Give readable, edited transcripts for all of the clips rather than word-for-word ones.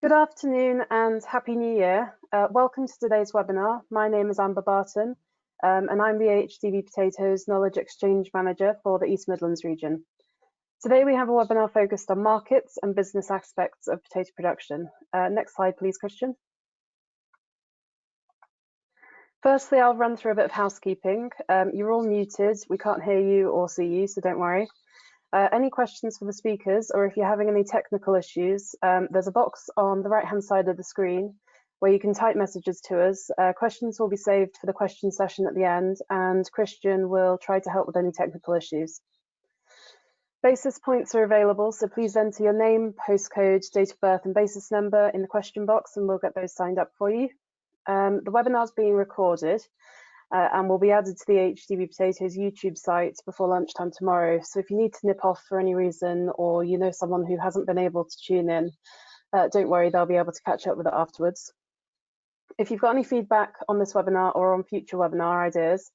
Good afternoon and Happy New Year. Welcome to today's webinar. My name is Barton and I'm the AHDB Potatoes Knowledge Exchange Manager for the East Midlands region. Today we have a webinar focused on markets and business aspects of potato production. Next slide please, Christian. Firstly, I'll run through a bit of housekeeping. You're all muted, we can't hear you or see you, so don't worry. Any questions for the speakers, or if you're having any technical issues, there's a box on the right hand side of the screen where you can type messages to us. Questions will be saved for the question session at the end, and Christian will try to help with any technical issues. Basis points are available, so please enter your name, postcode, date of birth and basis number in the question box and we'll get those signed up for you. The webinar is being recorded and will be added to the AHDB Potatoes YouTube site before lunchtime tomorrow. So if you need to nip off for any reason, or you know someone who hasn't been able to tune in, don't worry, they'll be able to catch up with it afterwards. If you've got any feedback on this webinar or on future webinar ideas,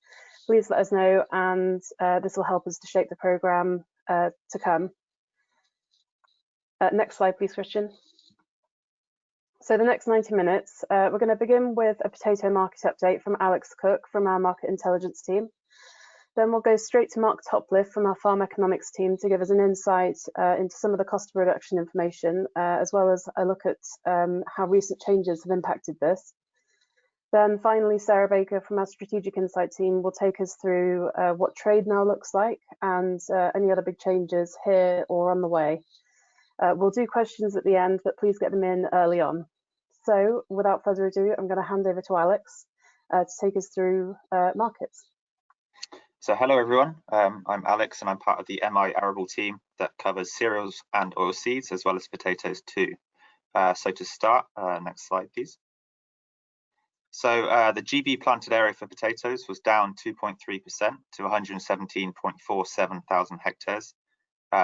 please let us know, and this will help us to shape the programme to come. Next slide, please, Christian. So the next 90 minutes, we're going to begin with a potato market update from Alex Cook from our Market Intelligence team. Then we'll go straight to Mark Topliff from our Farm Economics team to give us an insight into some of the cost of production information, as well as a look at how recent changes have impacted this. Then finally, Sarah Baker from our Strategic Insight team will take us through what trade now looks like and any other big changes here or on the way. We'll do questions at the end, but please get them in early on. So without further ado, I'm going to hand over to Alex to take us through markets. So hello everyone, I'm Alex and I'm part of the MI arable team that covers cereals and oilseeds as well as potatoes too. So to start, next slide please. So the GB planted area for potatoes was down 2.3% to 117.47 thousand hectares.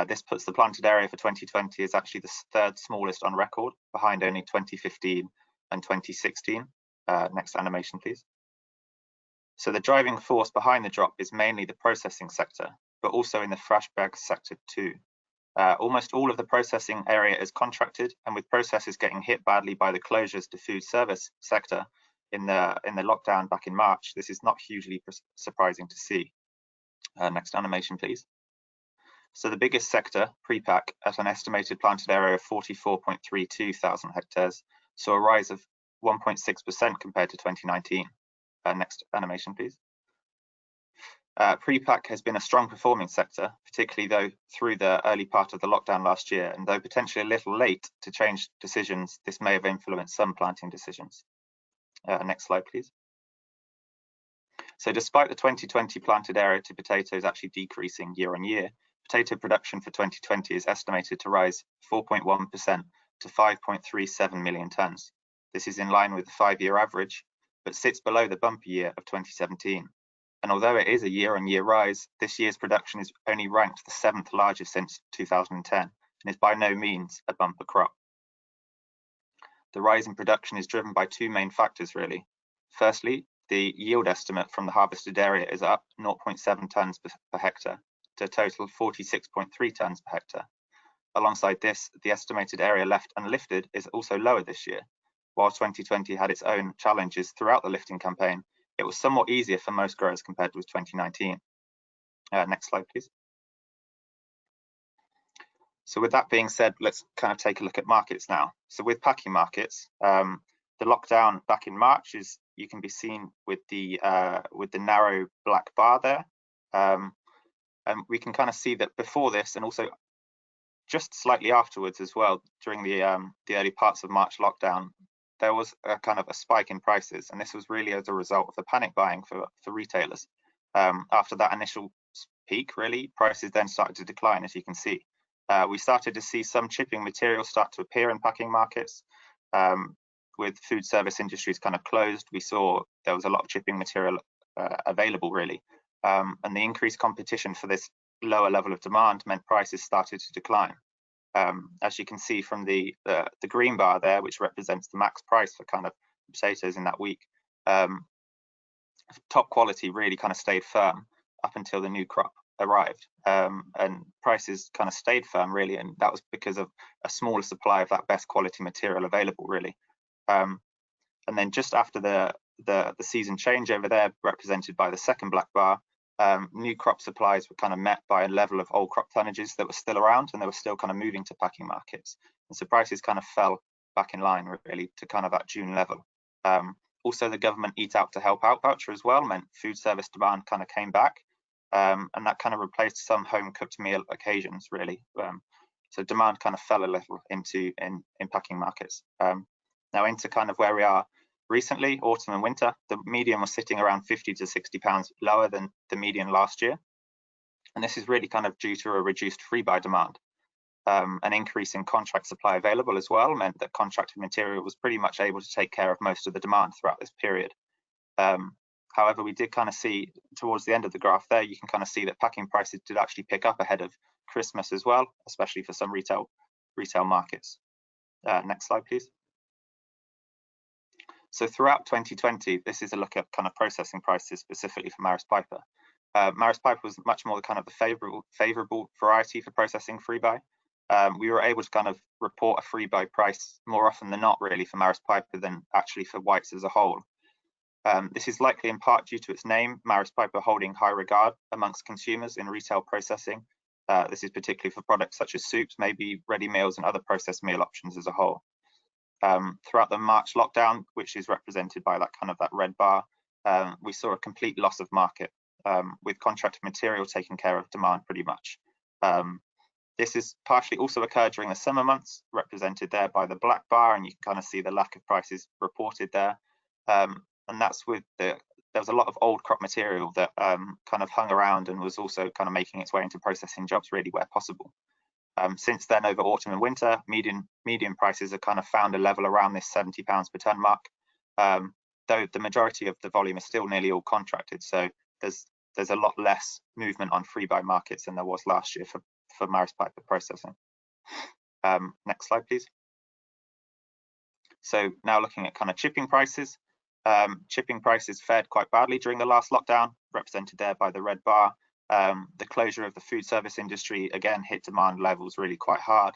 This puts the planted area for 2020 as actually the third smallest on record, behind only 2015 and 2016. Next animation, please. So the driving force behind the drop is mainly the processing sector, but also in the fresh bag sector too. Almost all of the processing area is contracted, and with processors getting hit badly by the closures to food service sector in the lockdown back in March, this is not hugely surprising to see. Next animation, please. So the biggest sector, pre-pack, at an estimated planted area of 44.32 thousand hectares, saw a rise of 1.6% compared to 2019. Next animation, please. Pre-pack has been a strong performing sector, particularly though through the early part of the lockdown last year, and though potentially a little late to change decisions, this may have influenced some planting decisions. Next slide, please. So despite the 2020 planted area to potatoes actually decreasing year on year, potato production for 2020 is estimated to rise 4.1% to 5.37 million tonnes. This is in line with the 5-year average, but sits below the bumper year of 2017. And although it is a year-on-year rise, this year's production is only ranked the 7th largest since 2010 and is by no means a bumper crop. The rise in production is driven by two main factors really. Firstly, the yield estimate from the harvested area is up 0.7 tonnes per hectare, to a total of 46.3 tonnes per hectare. Alongside this, the estimated area left unlifted is also lower this year. While 2020 had its own challenges throughout the lifting campaign, it was somewhat easier for most growers compared with 2019. Next slide, please. So with that being said, let's kind of take a look at markets now. So with packing markets, the lockdown back in March you can be seen with the narrow black bar there. And we can kind of see that before this, and also just slightly afterwards as well, during the early parts of March lockdown, there was a kind of a spike in prices, and this was really as a result of the panic buying for retailers. After that initial peak, really, prices then started to decline, as you can see. We started to see some chipping material start to appear in packing markets. With food service industries kind of closed, we saw there was a lot of chipping material available, really. And the increased competition for this lower level of demand meant prices started to decline. As you can see from the green bar there, which represents the max price for kind of potatoes in that week, top quality really kind of stayed firm up until the new crop arrived, and prices kind of stayed firm really, and that was because of a smaller supply of that best quality material available really. And then just after the season change over there, represented by the second black bar, new crop supplies were kind of met by a level of old crop tonnages that were still around, and they were still kind of moving to packing markets, and so prices kind of fell back in line really to kind of that June level. Also, the government Eat Out to Help Out voucher as well meant food service demand kind of came back, and that kind of replaced some home cooked meal occasions really. So demand kind of fell a little in packing markets. Now into kind of where we are recently, autumn and winter, the median was sitting around 50 to 60 pounds lower than the median last year, and this is really kind of due to a reduced free buy demand. An increase in contract supply available as well meant that contracted material was pretty much able to take care of most of the demand throughout this period. However, we did kind of see towards the end of the graph there, you can kind of see that packing prices did actually pick up ahead of Christmas as well, especially for some retail markets. Next slide, please. So throughout 2020, this is a look at kind of processing prices specifically for Maris Piper. Maris Piper was much more the kind of the favourable variety for processing free buy. We were able to kind of report a free buy price more often than not really for Maris Piper than actually for whites as a whole. This is likely in part due to its name, Maris Piper holding high regard amongst consumers in retail processing. This is particularly for products such as soups, maybe ready meals and other processed meal options as a whole. Throughout the March lockdown, which is represented by that kind of that red bar, we saw a complete loss of market, with contracted material taking care of demand pretty much. This is partially also occurred during the summer months, represented there by the black bar, and you can kind of see the lack of prices reported there. And that's with there was a lot of old crop material that kind of hung around and was also kind of making its way into processing jobs really where possible. Since then, over autumn and winter, median prices have kind of found a level around this £70 per tonne mark, though the majority of the volume is still nearly all contracted. So there's a lot less movement on free buy markets than there was last year for Maris Piper processing. Next slide, please. So now looking at kind of chipping prices. Chipping prices fared quite badly during the last lockdown, represented there by the red bar. The closure of the food service industry again hit demand levels really quite hard.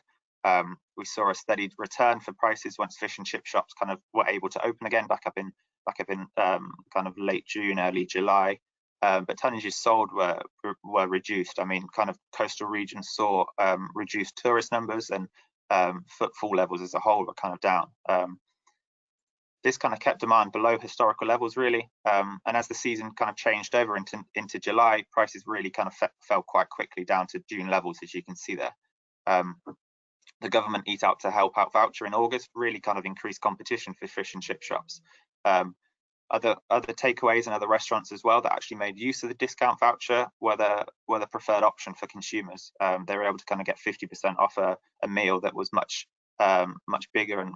We saw a steady return for prices once fish and chip shops kind of were able to open again back up in kind of late June, early July. But tonnages sold were reduced. I mean, kind of coastal regions saw reduced tourist numbers, and footfall levels as a whole were kind of down. This kind of kept demand below historical levels really, and as the season kind of changed over into July, prices really kind of fell quite quickly down to June levels, as you can see there. The government Eat Out to Help Out voucher in August really kind of increased competition for fish and chip shops. Other takeaways and other restaurants as well that actually made use of the discount voucher were the preferred option for consumers. They were able to kind of get 50% off a meal that was much bigger, and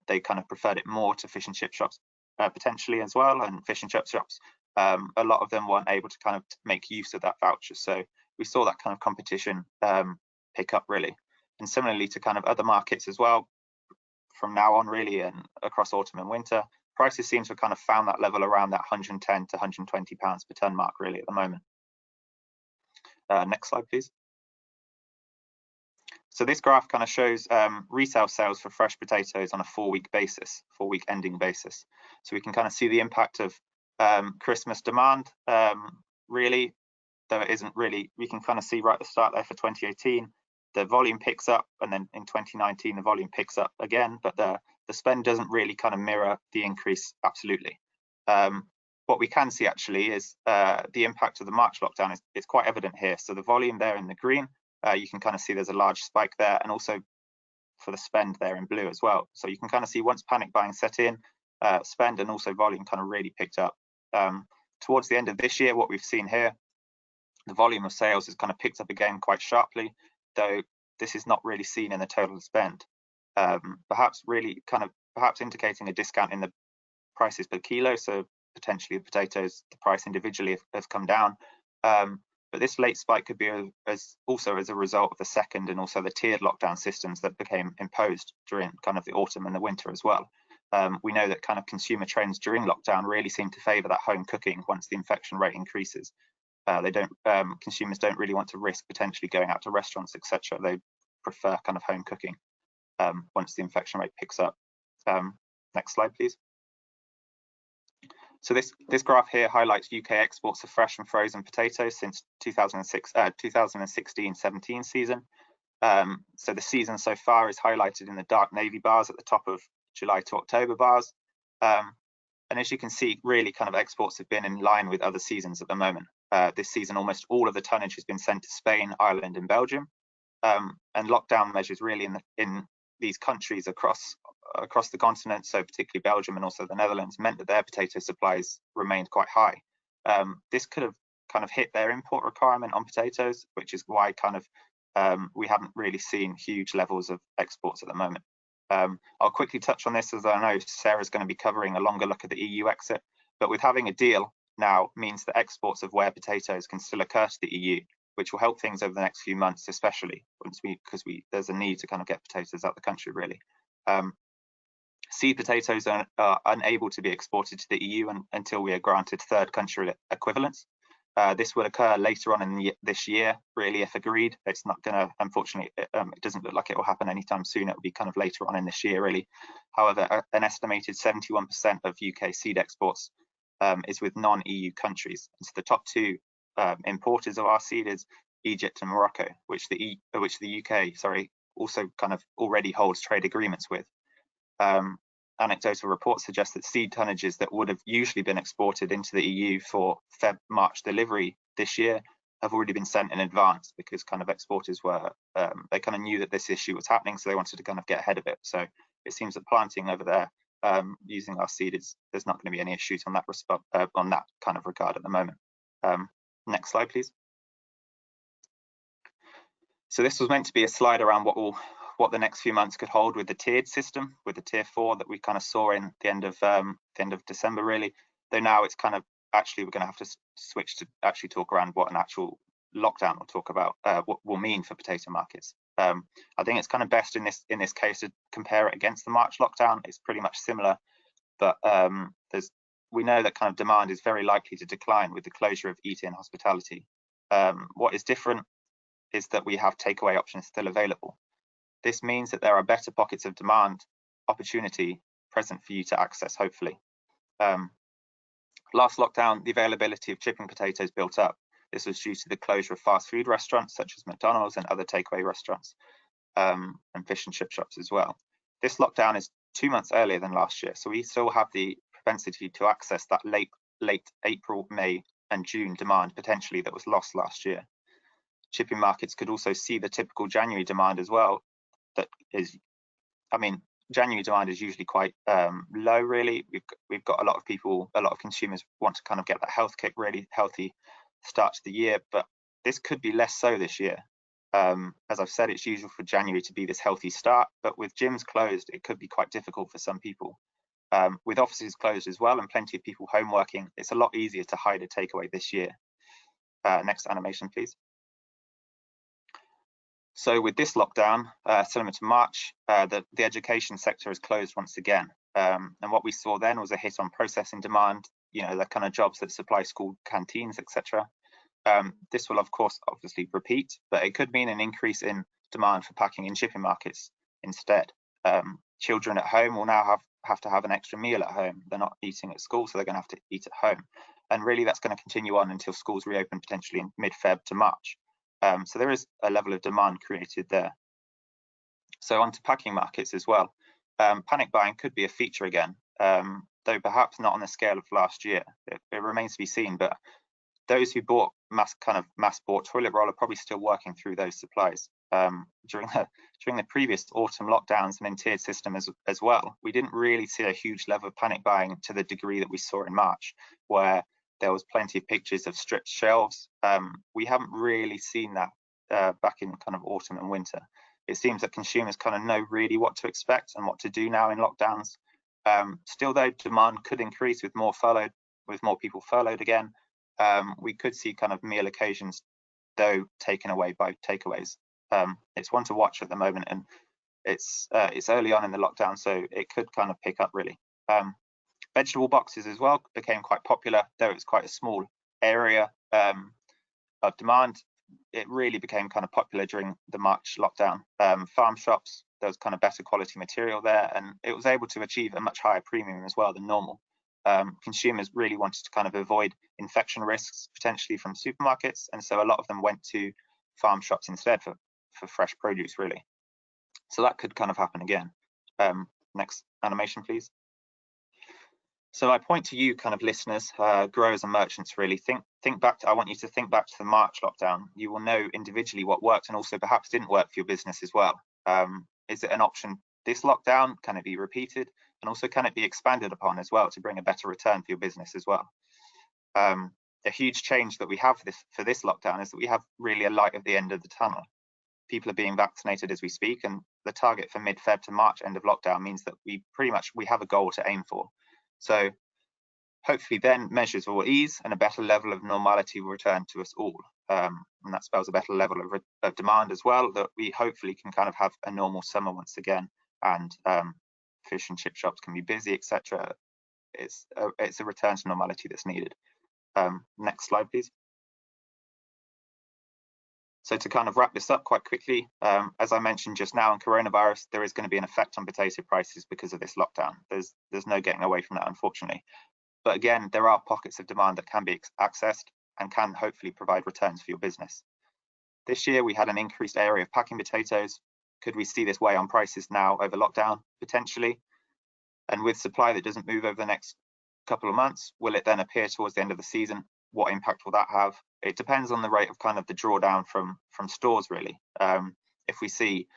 they kind of preferred it more to fish and chip shops potentially as well. And fish and chip shops, a lot of them weren't able to kind of make use of that voucher. So we saw that kind of competition pick up really. And similarly to kind of other markets as well, from now on really, and across autumn and winter, prices seem to have kind of found that level around that 110 to 120 pounds per tonne mark really at the moment. Next slide, please. So this graph kind of shows retail sales for fresh potatoes on a 4-week basis, 4-week ending basis. So we can kind of see the impact of Christmas demand really, though it isn't really, we can kind of see right at the start there for 2018, the volume picks up, and then in 2019 the volume picks up again, but the spend doesn't really kind of mirror the increase absolutely. What we can see actually is the impact of the March lockdown is quite evident here. So the volume there in the green, you can kind of see there's a large spike there, and also for the spend there in blue as well. So you can kind of see once panic buying set in, spend and also volume kind of really picked up. Towards the end of this year, what we've seen here, the volume of sales has kind of picked up again quite sharply, though this is not really seen in the total spend. Perhaps indicating a discount in the prices per kilo. So potentially the potatoes, the price individually has come down. But this late spike could be also as a result of the second and also the tiered lockdown systems that became imposed during kind of the autumn and the winter as well. We know that kind of consumer trends during lockdown really seem to favour that home cooking once the infection rate increases. They don't consumers don't really want to risk potentially going out to restaurants, etc. They prefer kind of home cooking once the infection rate picks up. Next slide, please. So this graph here highlights UK exports of fresh and frozen potatoes since 2016-17 season. So the season so far is highlighted in the dark navy bars at the top of July to October bars. And as you can see, really kind of exports have been in line with other seasons at the moment. This season, almost all of the tonnage has been sent to Spain, Ireland and Belgium. And lockdown measures really in these countries across the continent, so particularly Belgium and also the Netherlands, meant that their potato supplies remained quite high. This could have kind of hit their import requirement on potatoes, which is why kind of we haven't really seen huge levels of exports at the moment. I'll quickly touch on this, as I know Sarah's going to be covering a longer look at the EU exit, but with having a deal now means that exports of ware potatoes can still occur to the EU, which will help things over the next few months, especially because there's a need to kind of get potatoes out the country really. Seed potatoes are unable to be exported to the EU until we are granted third country equivalence. This will occur later on in this year, really, if agreed. It's not going to, unfortunately, it doesn't look like it will happen anytime soon. It will be kind of later on in this year, really. However, an estimated 71% of UK seed exports is with non-EU countries. And so the top two importers of our seed is Egypt and Morocco, which the UK, also kind of already holds trade agreements with. Anecdotal reports suggest that seed tonnages that would have usually been exported into the EU for Feb-March delivery this year have already been sent in advance, because kind of exporters were, they kind of knew that this issue was happening, so they wanted to kind of get ahead of it. So it seems that planting over there using our seed there's not going to be any issues on that kind of regard at the moment. Next slide, please. So this was meant to be a slide around what the next few months could hold with the tiered system, with the tier 4 that we kind of saw in the end of December, really. Though now it's kind of actually we're going to have to switch to actually talk around what an actual lockdown will talk about, what will mean for potato markets. I think it's kind of best in this case to compare it against the March lockdown. It's pretty much similar, but we know that kind of demand is very likely to decline with the closure of eat-in hospitality. What is different is that we have takeaway options still available. This means that there are better pockets of demand opportunity present for you to access, hopefully. Last lockdown, the availability of chipping potatoes built up. This was due to the closure of fast food restaurants such as McDonald's and other takeaway restaurants, and fish and chip shops as well. This lockdown is 2 months earlier than last year, so we still have the propensity to access that late April, May and June demand potentially that was lost last year. Chipping markets could also see the typical January demand as well. That is, I mean, January demand is usually quite low, really. We've got a lot of consumers want to kind of get that health kick, really healthy start to the year, but this could be less so this year. As I've said, it's usual for January to be this healthy start, but with gyms closed, it could be quite difficult for some people. With offices closed as well and plenty of people home working, it's a lot easier to hide a takeaway this year. Next animation, please. So with this lockdown, similar to March, the education sector is closed once again. And what we saw then was a hit on processing demand, the kind of jobs that supply school canteens, etc. This will, of course, obviously repeat, but it could mean an increase in demand for packing in shipping markets instead. Children at home will now have to have an extra meal at home. They're not eating at school, so they're going to have to eat at home. And really, that's going to continue on until schools reopen potentially in mid-Feb to March. So there is a level of demand created there. So on to packing markets as well. Panic buying could be a feature again, though perhaps not on the scale of last year. It remains to be seen, but those who bought mass bought toilet roll are probably still working through those supplies. During the previous autumn lockdowns and in tiered system as well, we didn't really see a huge level of panic buying to the degree that we saw in March, where there was plenty of pictures of stripped shelves. We haven't really seen that back in kind of autumn and winter. It seems that consumers kind of know really what to expect and what to do now in lockdowns. Still, though, demand could increase with more people furloughed again. We could see kind of meal occasions, though, taken away by takeaways. It's one to watch at the moment, and it's early on in the lockdown, so it could kind of pick up really. Vegetable boxes as well became quite popular, though it's quite a small area. demand, it really became kind of popular during the March lockdown. Farm shops, there was kind of better quality material there, and it was able to achieve a much higher premium as well than normal. Consumers really wanted to kind of avoid infection risks potentially from supermarkets, and so a lot of them went to farm shops instead for fresh produce, really. So that could kind of happen again. Next animation, please. So I point to you kind of listeners, growers and merchants, really. Think back to, I want you to think back to the March lockdown. You will know individually what worked and also perhaps didn't work for your business as well. Is it an option this lockdown? Can it be repeated? And also, can it be expanded upon as well to bring a better return for your business as well? A huge change that we have for this lockdown is that we have really a light at the end of the tunnel. People are being vaccinated as we speak, and the target for mid-Feb to March end of lockdown means that we have a goal to aim for. So hopefully then measures will ease and a better level of normality will return to us all. And that spells a better level of demand as well, that we hopefully can kind of have a normal summer once again, and fish and chip shops can be busy, etc. It's a return to normality that's needed. Next slide, please. So to kind of wrap this up quite quickly, as I mentioned just now, in coronavirus, there is going to be an effect on potato prices because of this lockdown. There's no getting away from that, unfortunately. But again, there are pockets of demand that can be accessed and can hopefully provide returns for your business. This year, we had an increased area of packing potatoes. Could we see this weigh on prices now over lockdown? Potentially. And with supply that doesn't move over the next couple of months, will it then appear towards the end of the season? What impact will that have? It depends on the rate of kind of the drawdown from stores, really. If we see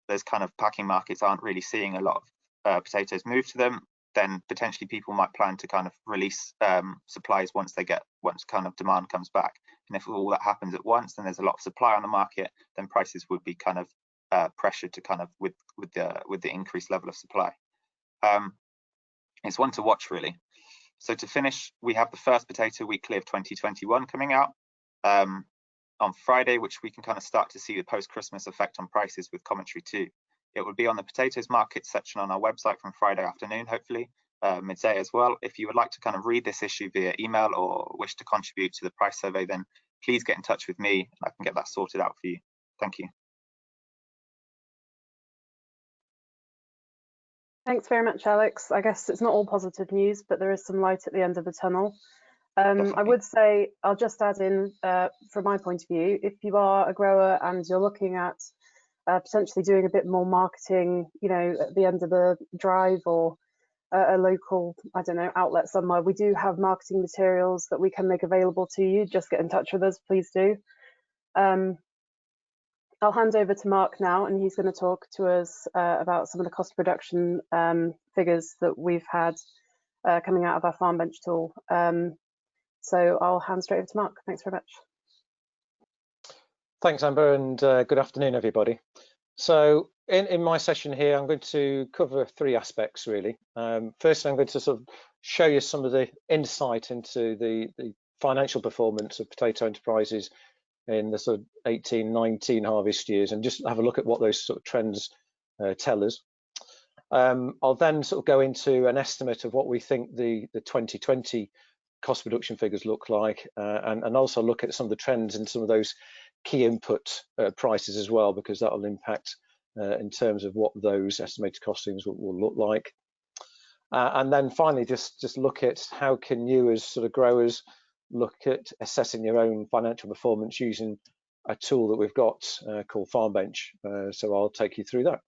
those kind of packing markets aren't really seeing a lot of potatoes move to them, then potentially people might plan to kind of release supplies once kind of demand comes back. And if all that happens at once, then there's a lot of supply on the market, then prices would be kind of pressured to kind of with the increased level of supply. It's one to watch, really. So to finish, we have the first Potato Weekly of 2021 coming out on Friday, which we can kind of start to see the post-Christmas effect on prices with commentary too. It will be on the potatoes market section on our website from Friday afternoon, hopefully, midday as well. If you would like to kind of read this issue via email or wish to contribute to the price survey, then please get in touch with me and I can get that sorted out for you. Thank you. Thanks very much, Alex. I guess it's not all positive news, but there is some light at the end of the tunnel. I would say, I'll just add in, from my point of view, if you are a grower and you're looking at potentially doing a bit more marketing, you know, at the end of the drive or a local, I don't know, outlet somewhere, we do have marketing materials that we can make available to you. Just get in touch with us, please do. I'll hand over to Mark now, and he's going to talk to us about some of the cost production figures that we've had coming out of our farm bench tool. So I'll hand straight over to Mark. Thanks very much. Thanks, Amber, and good afternoon, everybody. So in my session here, I'm going to cover three aspects, really. First, I'm going to sort of show you some of the insight into the financial performance of potato enterprises in the sort of 18-19 harvest years, and just have a look at what those sort of trends tell us. I'll then sort of go into an estimate of what we think the 2020 cost production figures look like, and also look at some of the trends in some of those key input prices as well, because that will impact in terms of what those estimated costings will look like. And then finally, just look at how can you as sort of growers look at assessing your own financial performance using a tool that we've got called Farm Bench. So I'll take you through that.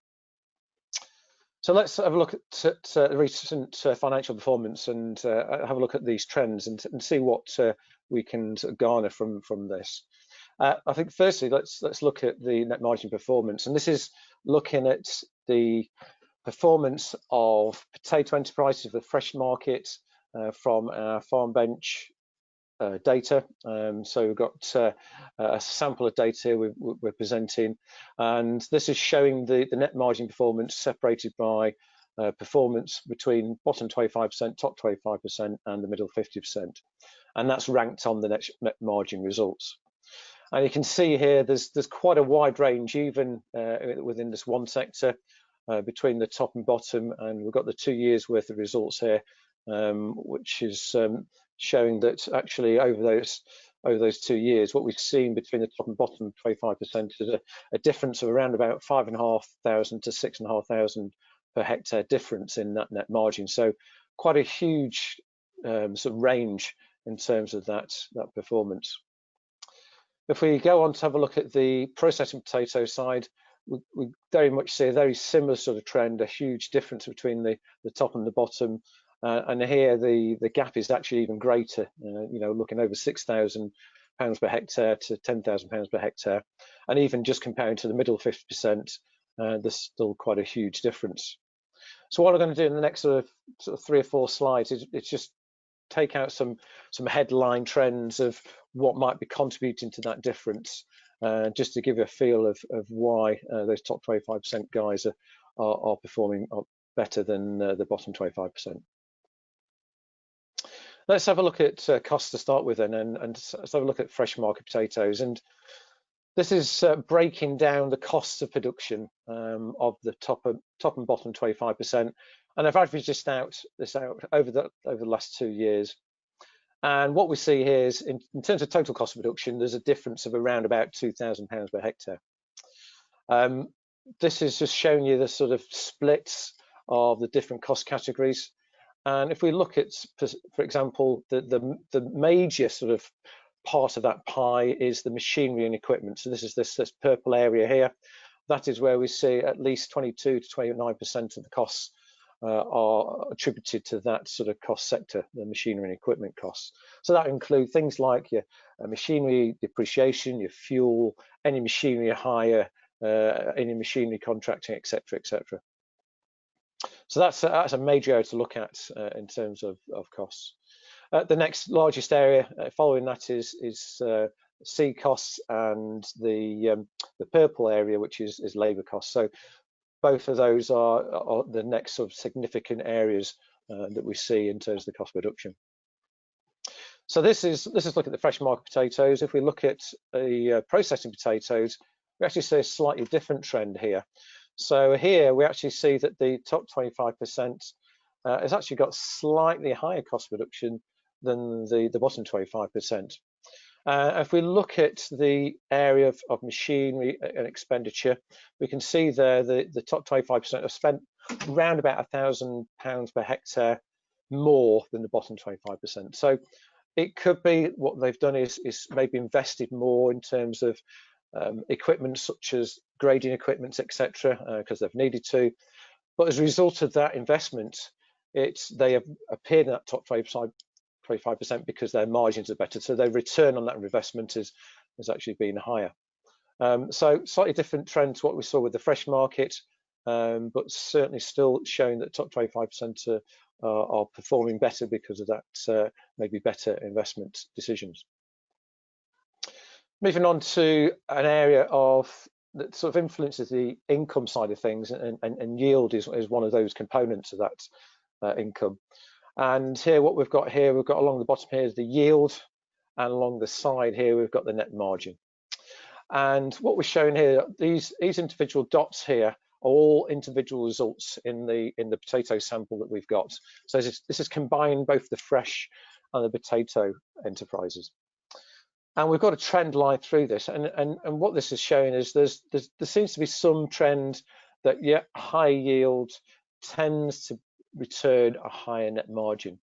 So let's have a look at recent financial performance and have a look at these trends and see what we can sort of garner from this. I think firstly, let's look at the net margin performance, and this is looking at the performance of potato enterprises of the fresh market from our Farm Bench data. So we've got a sample of data we're presenting, and this is showing the net margin performance separated by performance between bottom 25%, top 25%, and the middle 50%, and that's ranked on the net margin results. And you can see here there's quite a wide range even within this one sector between the top and bottom, and we've got the 2 years worth of results here, which is showing that actually over those over those 2 years, what we've seen between the top and bottom 25% is a difference of around about 5,500 to 6,500 per hectare difference in that net margin. So quite a huge sort of range in terms of that performance. If we go on to have a look at the processing potato side, we very much see a very similar sort of trend, a huge difference between the top and the bottom. And here the gap is actually even greater, you know, looking over £6,000 per hectare to £10,000 per hectare. And even just comparing to the middle 50%, there's still quite a huge difference. So what I'm going to do in the next sort of 3 or 4 slides is just take out some headline trends of what might be contributing to that difference, just to give you a feel of why those top 25% guys are performing better than the bottom 25%. Let's have a look at costs to start with then, and let's have a look at fresh market potatoes. And this is breaking down the costs of production of the top and bottom 25%. And I've averaged this out over the last 2 years. And what we see here is, in terms of total cost of production, there's a difference of around about £2,000 per hectare. This is just showing you the sort of splits of the different cost categories. And if we look at, for example, the major sort of part of that pie is the machinery and equipment. So this is this purple area here. That is where we see at least 22 to 29% of the costs are attributed to that sort of cost sector, the machinery and equipment costs. So that includes things like your machinery depreciation, your fuel, any machinery hire, any machinery contracting, etc., etc. So that's a major area to look at in terms of costs. The next largest area following that is seed costs, and the purple area, which is labour costs. So both of those are the next sort of significant areas that we see in terms of the cost of production. So this is looking at the fresh market potatoes. If we look at the processing potatoes, we actually see a slightly different trend here. So here we actually see that the top 25% has actually got slightly higher cost of production than the bottom 25%. If we look at the area of machinery and expenditure, we can see there the top 25% have spent around about £1,000 per hectare more than the bottom 25%. So it could be what they've done is maybe invested more in terms of equipment such as grading equipment, etc., because they've needed to. But as a result of that investment, they have appeared in that top 25% because their margins are better. So their return on that investment has actually been higher. So slightly different trend to what we saw with the fresh market, but certainly still showing that top 25% are performing better because of that maybe better investment decisions. Moving on to an area that sort of influences the income side of things, and yield is one of those components of that income. And here, what we've got along the bottom here is the yield, and along the side here we've got the net margin. And what we're showing here, these individual dots here are all individual results in the potato sample that we've got. So this is combined both the fresh and the potato enterprises. And we've got a trend line through this, and what this is showing is there seems to be some trend that high yield tends to return a higher net margin.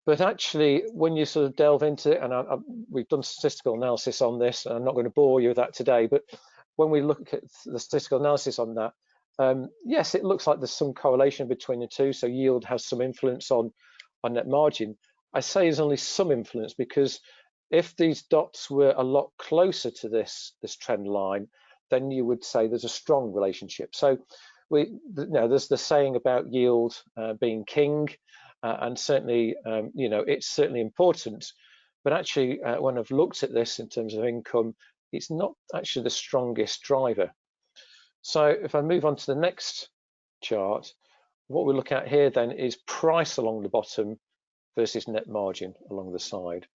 But actually, when you sort of delve into it, and we've done statistical analysis on this, and I'm not going to bore you with that today, but when we look at the statistical analysis on that, yes, it looks like there's some correlation between the two. So yield has some influence on net margin. I say there's only some influence, because if these dots were a lot closer to this trend line, then you would say there's a strong relationship. So there's the saying about yield being king, and certainly it's certainly important, but actually when I've looked at this in terms of income, it's not actually the strongest driver. So if I move on to the next chart, what we look at here then is price along the bottom versus net margin along the side.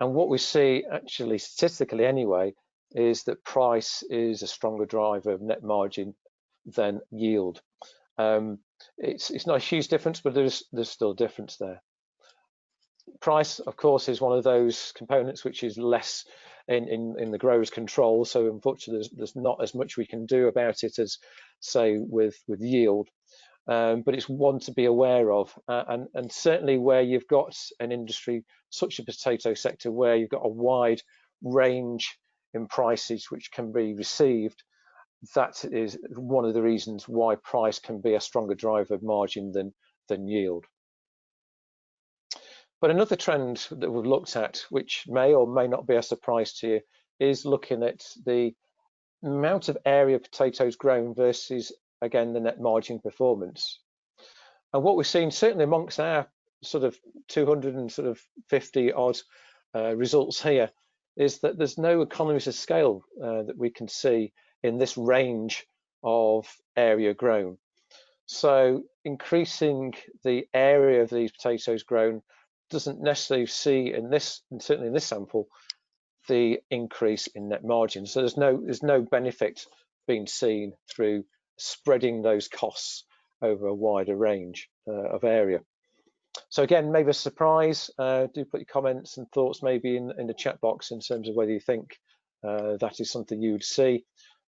And what we see, actually statistically anyway, is that price is a stronger driver of net margin than yield. It's not a huge difference, but there's still a difference there. Price, of course, is one of those components which is less in the grower's control. So unfortunately, there's not as much we can do about it as, say, with yield. But it's one to be aware of, and certainly where you've got an industry such a potato sector where you've got a wide range in prices which can be received, that is one of the reasons why price can be a stronger driver of margin than yield. But another trend that we've looked at, which may or may not be a surprise to you, is looking at the amount of area potatoes grown versus, again, the net margin performance. And what we've seen, certainly amongst our sort of 250 odd results here, is that there's no economies of scale that we can see in this range of area grown. So increasing the area of these potatoes grown doesn't necessarily see in this, and certainly in this sample, the increase in net margin. So there's no benefit being seen through spreading those costs over a wider range of area. So again, maybe a surprise. Do put your comments and thoughts maybe in the chat box in terms of whether you think that is something you would see.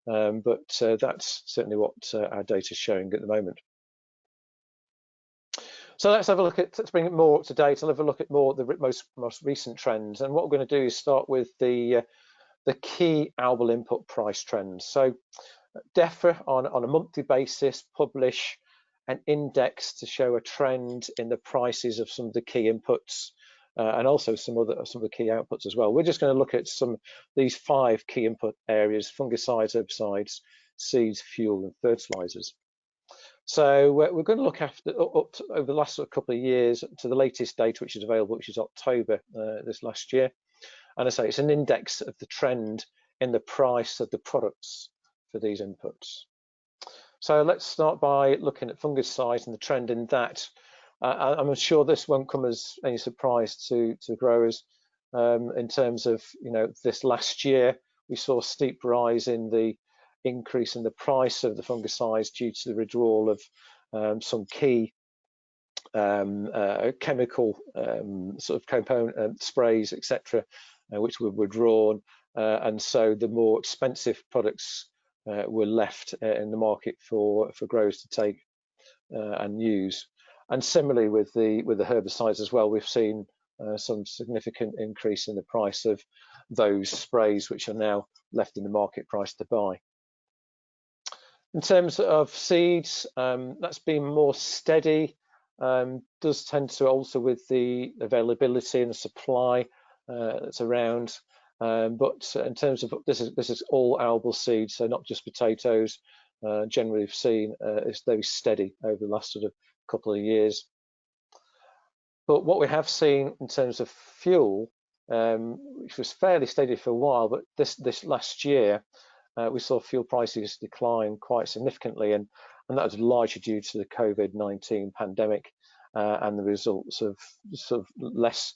But that's certainly what our data is showing at the moment. So let's have a look at, let's bring it more up to date. I'll have a look at more the most recent trends. And what we're going to do is start with the key arable input price trends. So DEFRA on a monthly basis publish an index to show a trend in the prices of some of the key inputs and also some of the key outputs as well. We're just going to look at these 5 key input areas: fungicides, herbicides, seeds, fuel, and fertilizers. So we're going to look after over the last couple of years to the latest data which is available, which is October this last year. And I say it's an index of the trend in the price of the products for these inputs. So let's start by looking at fungicides and the trend in that. I'm sure this won't come as any surprise to growers in terms of, this last year we saw a steep rise in the increase in the price of the fungicides due to the withdrawal of some key chemical sort of component sprays, etc., which were withdrawn, and so the more expensive products were left in the market for growers to take and use. And similarly with the herbicides as well, we've seen some significant increase in the price of those sprays, which are now left in the market price to buy. In terms of seeds, that's been more steady. Does tend to alter with the availability and the supply that's around. But in terms of this is all arable seeds, so not just potatoes. Generally, we've seen it's very steady over the last sort of couple of years. But what we have seen in terms of fuel, which was fairly steady for a while, but this last year we saw fuel prices decline quite significantly, and that was largely due to the COVID-19 pandemic and the results of sort of less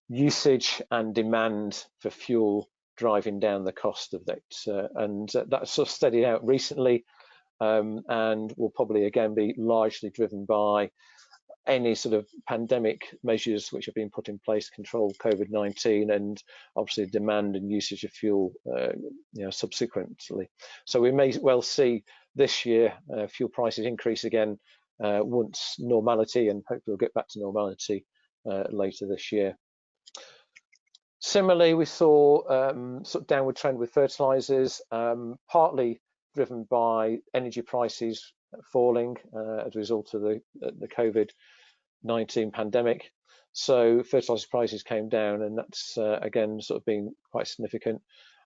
usage and demand for fuel driving down the cost of that, and that's sort of steadied out recently, and will probably again be largely driven by any sort of pandemic measures which have been put in place to control COVID-19, and obviously demand and usage of fuel subsequently. So we may well see this year fuel prices increase again once normality, and hopefully we'll get back to normality later this year. Similarly, we saw sort of downward trend with fertilizers, partly driven by energy prices falling as a result of the COVID-19 pandemic. So fertilizer prices came down, and that's again sort of been quite significant.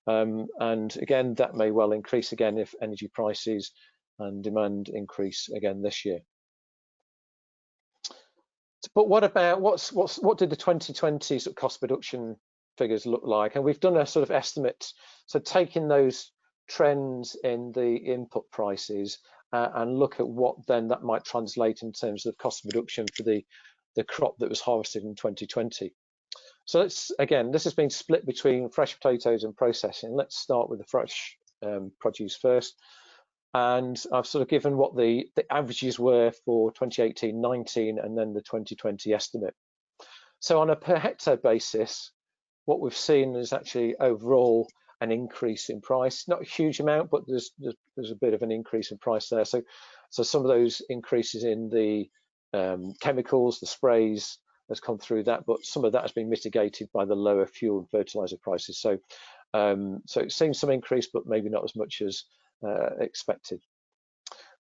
And again, that may well increase again if energy prices and demand increase again this year. But what about what did the 2020 sort of cost reduction figures look like? And we've done a sort of estimate, so taking those trends in the input prices and look at what then that might translate in terms of cost reduction for the crop that was harvested in 2020. So let's, again, this has been split between fresh potatoes and processing. Let's start with the fresh produce first. And I've sort of given what the averages were for 2018-19 and then the 2020 estimate. So on a per hectare basis, what we've seen is actually overall an increase in price, not a huge amount, but there's a bit of an increase in price there. So some of those increases in the chemicals, the sprays, has come through that, but some of that has been mitigated by the lower fuel and fertilizer prices. So it's seen some increase, but maybe not as much as expected.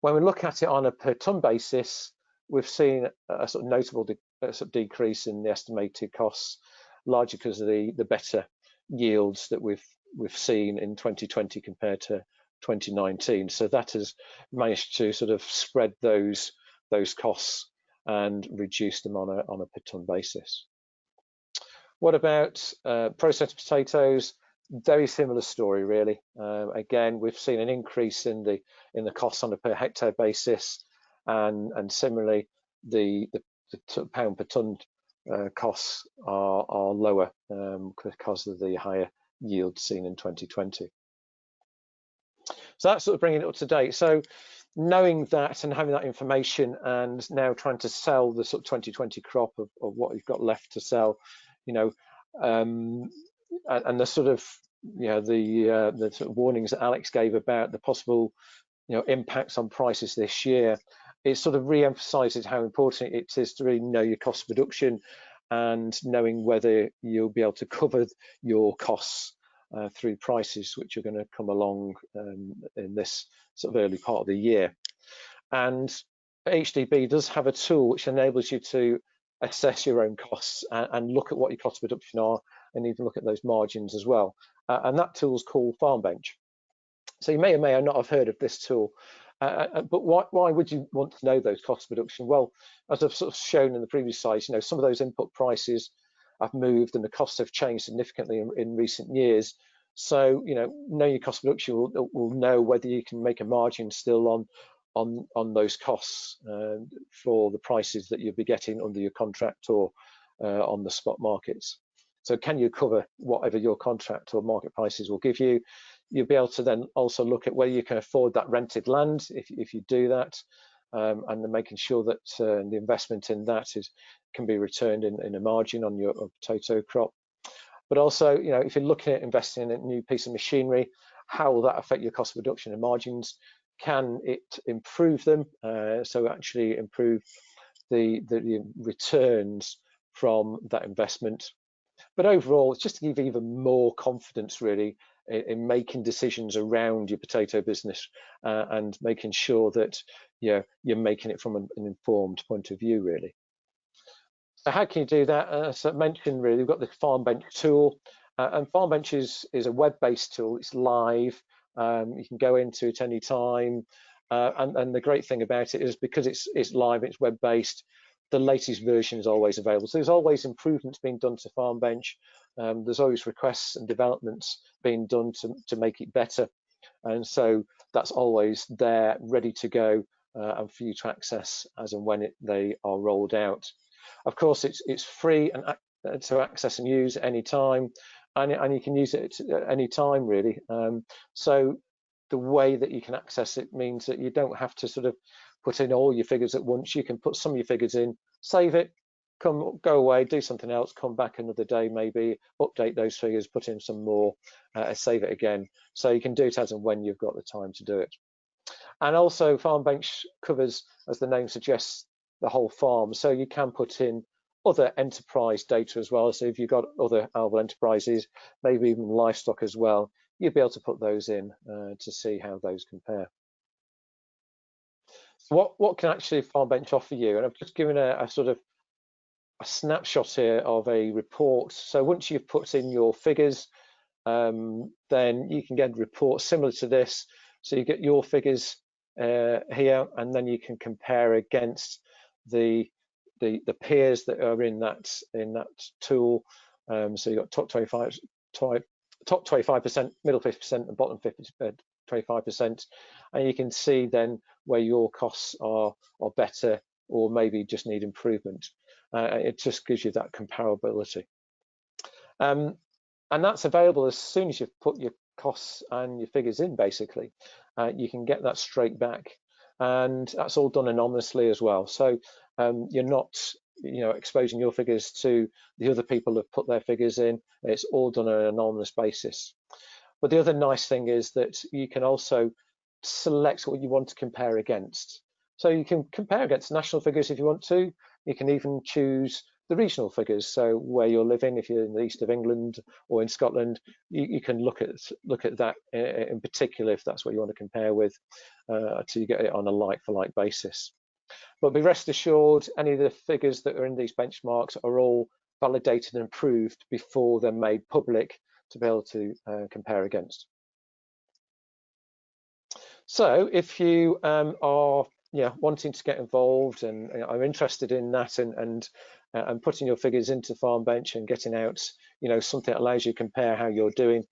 When we look at it on a per ton basis, we've seen a sort of notable decrease in the estimated costs, largely because of the better yields that we've seen in 2020 compared to 2019. So that has managed to sort of spread those costs and reduce them on a per ton basis. What about processed potatoes? Very similar story, really. Again, we've seen an increase in the costs on a per hectare basis, and similarly, the pound per ton costs are lower because of the higher yield seen in 2020. So that's sort of bringing it up to date. So knowing that and having that information, and now trying to sell the sort of 2020 crop of what you've got left to sell, you know, and the sort of, you know, the sort of warnings that Alex gave about the possible, you know, impacts on prices this year, it sort of re-emphasizes how important it is to really know your cost of production and knowing whether you'll be able to cover your costs through prices which are going to come along in this sort of early part of the year. And AHDB does have a tool which enables you to assess your own costs and look at what your cost of production are, and even look at those margins as well. And that tool is called Farm Bench. So you may or may not have heard of this tool, but why would you want to know those costs of production? Well, as I've sort of shown in the previous slides, you know, some of those input prices have moved and the costs have changed significantly in recent years. So, you know your cost of production will know whether you can make a margin still on those costs for the prices that you'll be getting under your contract or on the spot markets. So can you cover whatever your contract or market prices will give you? You'll be able to then also look at whether you can afford that rented land if you do that, and then making sure that the investment in that can be returned in a margin on your potato crop. But also, you know, if you're looking at investing in a new piece of machinery, how will that affect your cost of production and margins? Can it improve them? So actually improve the returns from that investment. But overall, it's just to give even more confidence, really, in making decisions around your potato business and making sure that you're making it from an informed point of view, really. So how can you do that? As I mentioned, really, we've got the Farm Bench tool, and Farm Bench is a web-based tool. It's live. You can go into it any time, and the great thing about it is because it's live, it's web-based, the latest version is always available. So there's always improvements being done to Farm Bench. There's always requests and developments being done to make it better, and so that's always there, ready to go, and for you to access as and when they are rolled out. Of course, it's free and to access and use at any time, and you can use it at any time, really. So the way that you can access it means that you don't have to sort of put in all your figures at once. You can put some of your figures in, save it, go away, do something else, come back another day, maybe update those figures, put in some more, save it again. So you can do it as and when you've got the time to do it. And also Farm Bench covers, as the name suggests, the whole farm. So you can put in other enterprise data as well. So if you've got other arable enterprises, maybe even livestock as well, you'll be able to put those in to see how those compare. So what can actually Farm Bench offer you? And I've just given a sort of a snapshot here of a report. So once you've put in your figures, then you can get a report similar to this. So you get your figures here, and then you can compare against the peers that are in that tool. So you've got top 25%, middle 50%, and bottom 25%, and you can see then where your costs are better or maybe just need improvement. It just gives you that comparability, and that's available as soon as you've put your costs and your figures in. Basically, you can get that straight back, and that's all done anonymously as well. So you're not exposing your figures to the other people who've put their figures in. It's all done on an anonymous basis. But the other nice thing is that you can also select what you want to compare against. So you can compare against national figures if you want to. You can even choose the regional figures. So where you're living, if you're in the east of England or in Scotland, you can look at that in particular if that's what you want to compare with, to get it on a like-for-like basis. But be rest assured, any of the figures that are in these benchmarks are all validated and approved before they're made public to be able to compare against. So if you are wanting to get involved and are interested in that and putting your figures into FarmBench and getting out something that allows you to compare how you're doing,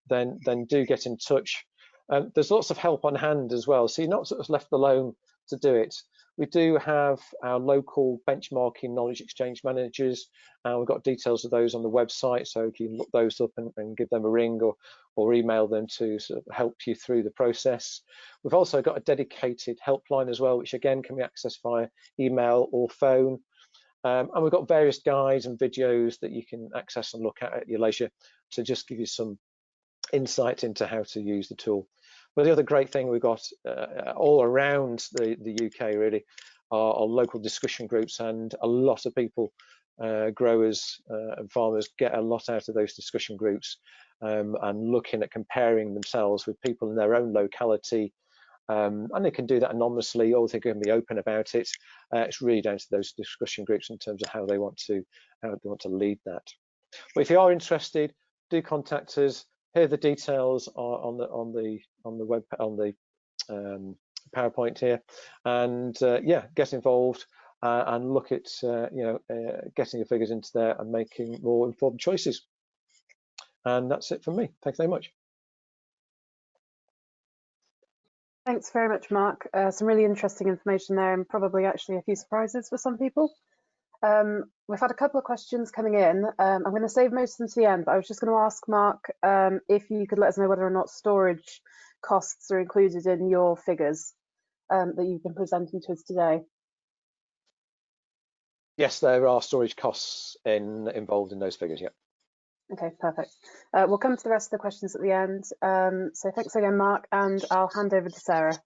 then do get in touch. There's lots of help on hand as well, so you're not sort of left alone to do it. We do have our local benchmarking knowledge exchange managers, and we've got details of those on the website, so you can look those up and give them a ring or email them to sort of help you through the process. We've also got a dedicated helpline as well, which again can be accessed via email or phone. And we've got various guides and videos that you can access and look at your leisure to just give you some insight into how to use the tool. But the other great thing we've got all around the UK really are local discussion groups, and a lot of people, growers and farmers, get a lot out of those discussion groups and looking at comparing themselves with people in their own locality. And they can do that anonymously, or they can be open about it. It's really down to those discussion groups in terms of how they want to lead that. But if you are interested, do contact us. Here are the details on the web, on the PowerPoint here, and yeah, get involved and look at getting your figures into there and making more informed choices. And that's it from me. Thanks very much. Thanks very much, Mark. Some really interesting information there, and probably actually a few surprises for some people. We've had a couple of questions coming in. I'm going to save most of them to the end, but I was just going to ask Mark if you could let us know whether or not storage costs are included in your figures that you've been presenting to us today. Yes, there are storage costs involved in those figures, yeah. Okay, perfect. We'll come to the rest of the questions at the end. So thanks again, Mark, and I'll hand over to Sarah.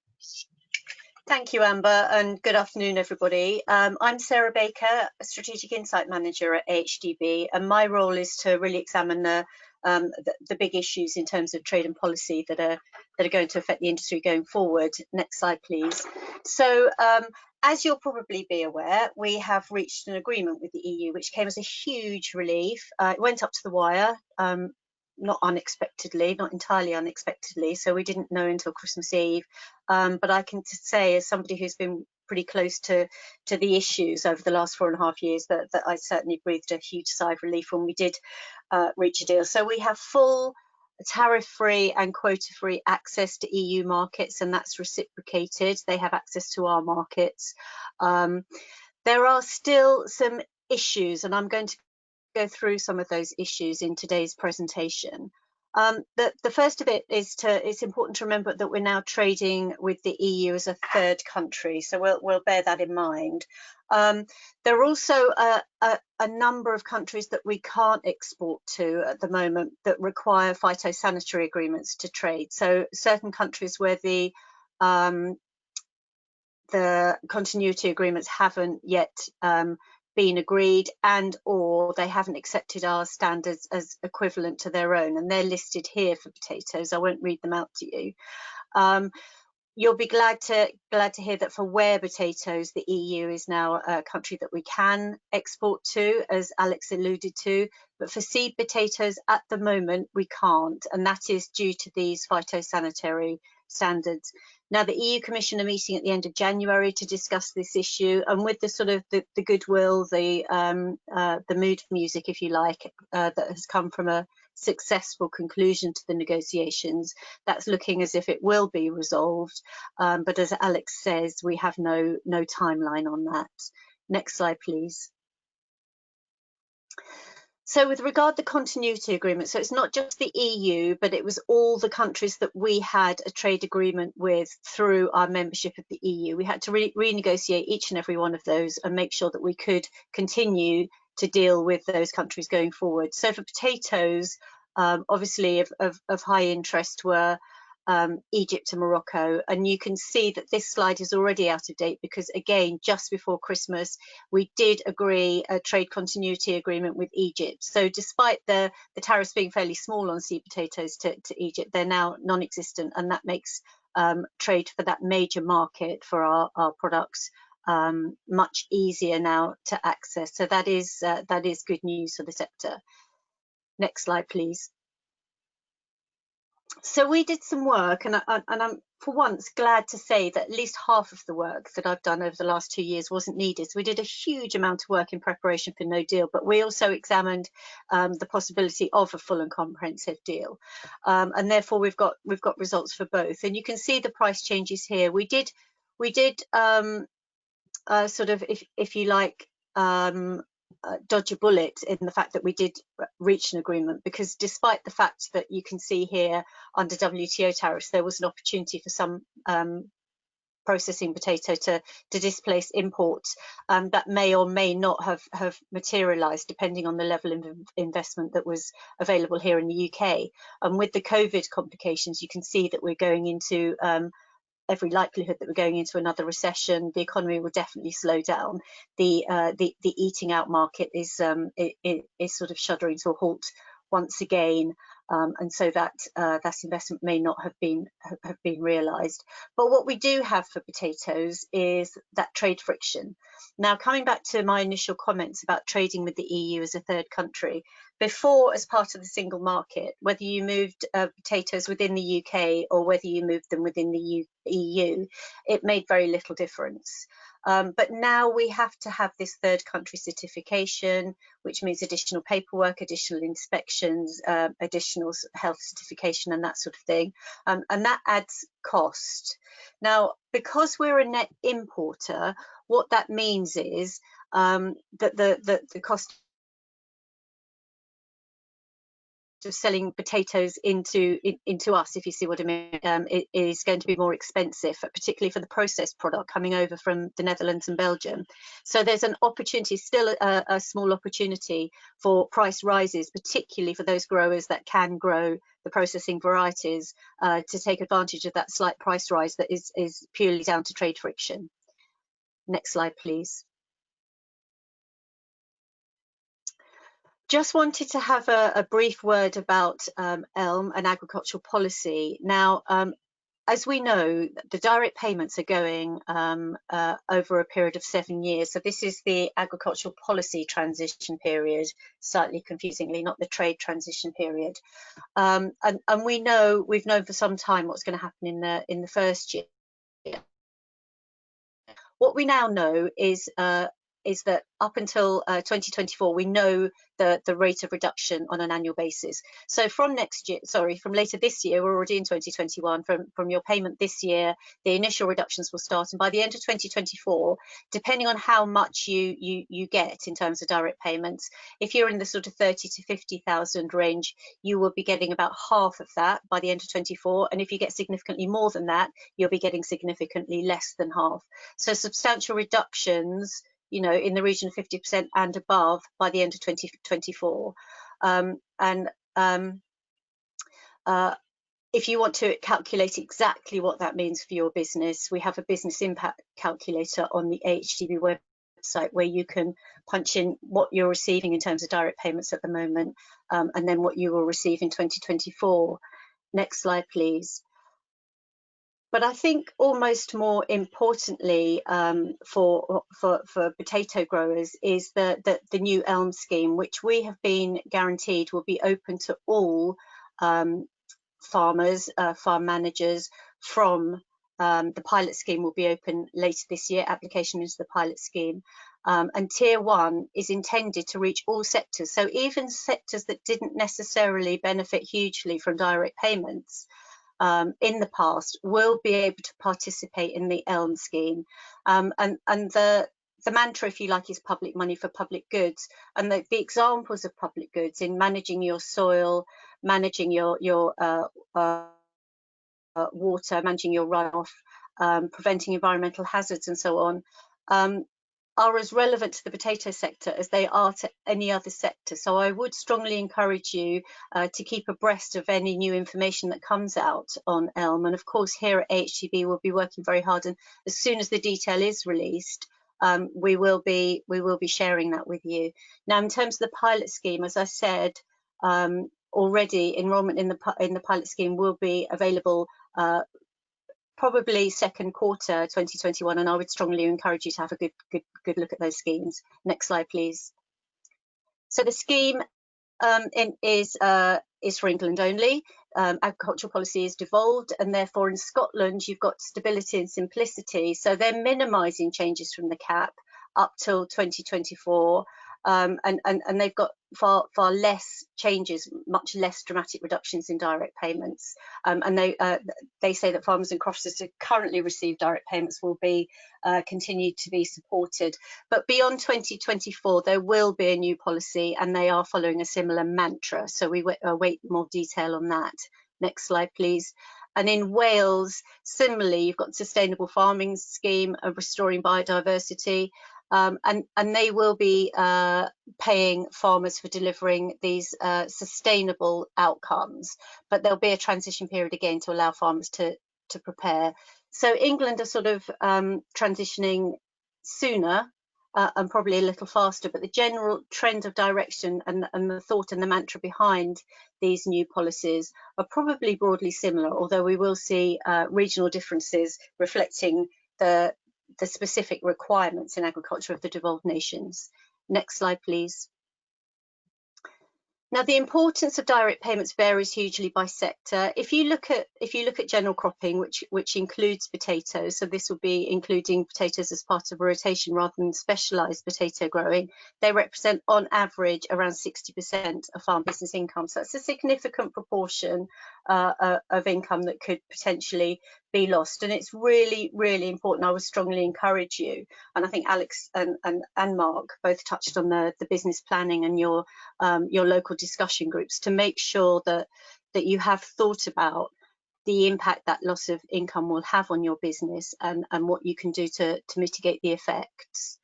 Thank you, Amber, and good afternoon, everybody. I'm Sarah Baker, a Strategic Insight Manager at AHDB, and my role is to really examine the big issues in terms of trade and policy that are going to affect the industry going forward. Next slide, please. So, as you'll probably be aware, we have reached an agreement with the EU, which came as a huge relief. It went up to the wire, not unexpectedly, not entirely unexpectedly, so we didn't know until Christmas Eve. But I can say, as somebody who's been pretty close to the issues over the last 4.5 years, that I certainly breathed a huge sigh of relief when we did reach a deal. So we have full tariff-free and quota-free access to EU markets, and that's reciprocated. They have access to our markets. There are still some issues, and I'm going to go through some of those issues in today's presentation. The first of it is it's important to remember that we're now trading with the EU as a third country, so we'll bear that in mind. There are also a number of countries that we can't export to at the moment that require phytosanitary agreements to trade. So certain countries where the continuity agreements haven't yet been agreed, and or they haven't accepted our standards as equivalent to their own, and they're listed here for potatoes. I won't read them out to you. You'll be glad to hear that for ware potatoes, the EU is now a country that we can export to, as Alex alluded to, but for seed potatoes at the moment we can't, and that is due to these phytosanitary standards. Now, the EU Commission are meeting at the end of January to discuss this issue, and with the sort of the goodwill, the mood music, if you like, that has come from a successful conclusion to the negotiations, that's looking as if it will be resolved. But as Alex says, we have no timeline on that. Next slide, please. So with regard to the continuity agreement, so it's not just the EU, but it was all the countries that we had a trade agreement with through our membership of the EU. We had to renegotiate each and every one of those and make sure that we could continue to deal with those countries going forward. So for potatoes, obviously of high interest were Egypt and Morocco, and you can see that this slide is already out of date because, again, just before Christmas we did agree a trade continuity agreement with Egypt. So despite the tariffs being fairly small on seed potatoes to Egypt, they're now non-existent, and that makes trade for that major market for our products much easier now to access. So that is good news for the sector. Next slide, please. So we did some work, and I'm for once glad to say that at least half of the work that I've done over the last 2 years wasn't needed. So we did a huge amount of work in preparation for no deal, but we also examined the possibility of a full and comprehensive deal, and therefore we've got results for both. And you can see the price changes here. We did sort of, if you like, dodge a bullet in the fact that we did reach an agreement, because despite the fact that you can see here under WTO tariffs there was an opportunity for some processing potato to displace imports, that may or may not have materialized depending on the level of investment that was available here in the UK. And with the COVID complications, you can see that we're going into every likelihood that we're going into another recession. The economy will definitely slow down. The eating out market is sort of shuddering to a halt once again, and so that investment may not have been realised. But what we do have for potatoes is that trade friction. Now, coming back to my initial comments about trading with the EU as a third country, before, as part of the single market, whether you moved potatoes within the UK or whether you moved them within the EU, it made very little difference. But now we have to have this third country certification, which means additional paperwork, additional inspections, additional health certification and that sort of thing, and that adds cost. Now, because we're a net importer, what that means is that the cost of selling potatoes into us, if you see what I mean, it is going to be more expensive, particularly for the processed product coming over from the Netherlands and Belgium. So there's an opportunity, still a small opportunity for price rises, particularly for those growers that can grow the processing varieties, to take advantage of that slight price rise that is purely down to trade friction. Next slide, please. Just wanted to have a brief word about ELM and agricultural policy. Now, as we know, the direct payments are going over a period of 7 years. So this is the agricultural policy transition period, slightly confusingly, not the trade transition period. And we've known for some time what's going to happen in the first year. What we now know is that up until 2024, we know the rate of reduction on an annual basis. So from later this year, we're already in 2021, from your payment this year, the initial reductions will start. And by the end of 2024, depending on how much you get in terms of direct payments, if you're in the sort of 30 to 50,000 range, you will be getting about half of that by the end of 24. And if you get significantly more than that, you'll be getting significantly less than half. So substantial reductions, you know, in the region of 50% and above by the end of 2024. If you want to calculate exactly what that means for your business, we have a business impact calculator on the AHDB website where you can punch in what you're receiving in terms of direct payments at the moment, and then what you will receive in 2024. Next slide, please. But I think almost more importantly for potato growers is the new ELM scheme, which we have been guaranteed will be open to all farmers, farm managers from the pilot scheme will be open later this year, application into the pilot scheme. And Tier 1 is intended to reach all sectors. So even sectors that didn't necessarily benefit hugely from direct payments in the past will be able to participate in the ELM scheme, and the mantra, if you like, is public money for public goods, and the examples of public goods in managing your soil, managing your water, managing your runoff, preventing environmental hazards and so on, are as relevant to the potato sector as they are to any other sector. So I would strongly encourage you to keep abreast of any new information that comes out on ELM. And of course, here at AHDB, we'll be working very hard, and as soon as the detail is released, we will be sharing that with you. Now, in terms of the pilot scheme, as I said, already enrolment in the pilot scheme will be available probably second quarter 2021, and I would strongly encourage you to have a good look at those schemes. Next slide, please. So the scheme is for England only. Agricultural policy is devolved, and therefore in Scotland you've got stability and simplicity. So they're minimising changes from the cap up till 2024, and they've got far less changes, much less dramatic reductions in direct payments. And they say that farmers and croppers who currently receive direct payments will be continued to be supported. But beyond 2024, there will be a new policy, and they are following a similar mantra. So we await more detail on that. Next slide, please. And in Wales, similarly, you've got sustainable farming scheme of restoring biodiversity. And they will be paying farmers for delivering these sustainable outcomes, but there'll be a transition period again to allow farmers to prepare. So England are sort of transitioning sooner and probably a little faster, but the general trend of direction and the thought and the mantra behind these new policies are probably broadly similar, although we will see regional differences reflecting the specific requirements in agriculture of the devolved nations. Next slide, please. Now, the importance of direct payments varies hugely by sector. If you look at general cropping, which includes potatoes, so this will be including potatoes as part of a rotation rather than specialised potato growing, they represent on average around 60% of farm business income. So that's a significant proportion of income that could potentially be lost, and it's really, really important. I would strongly encourage you, and I think Alex and Mark both touched on the business planning and your local discussion groups, to make sure that you have thought about the impact that loss of income will have on your business, and what you can do to mitigate the effects.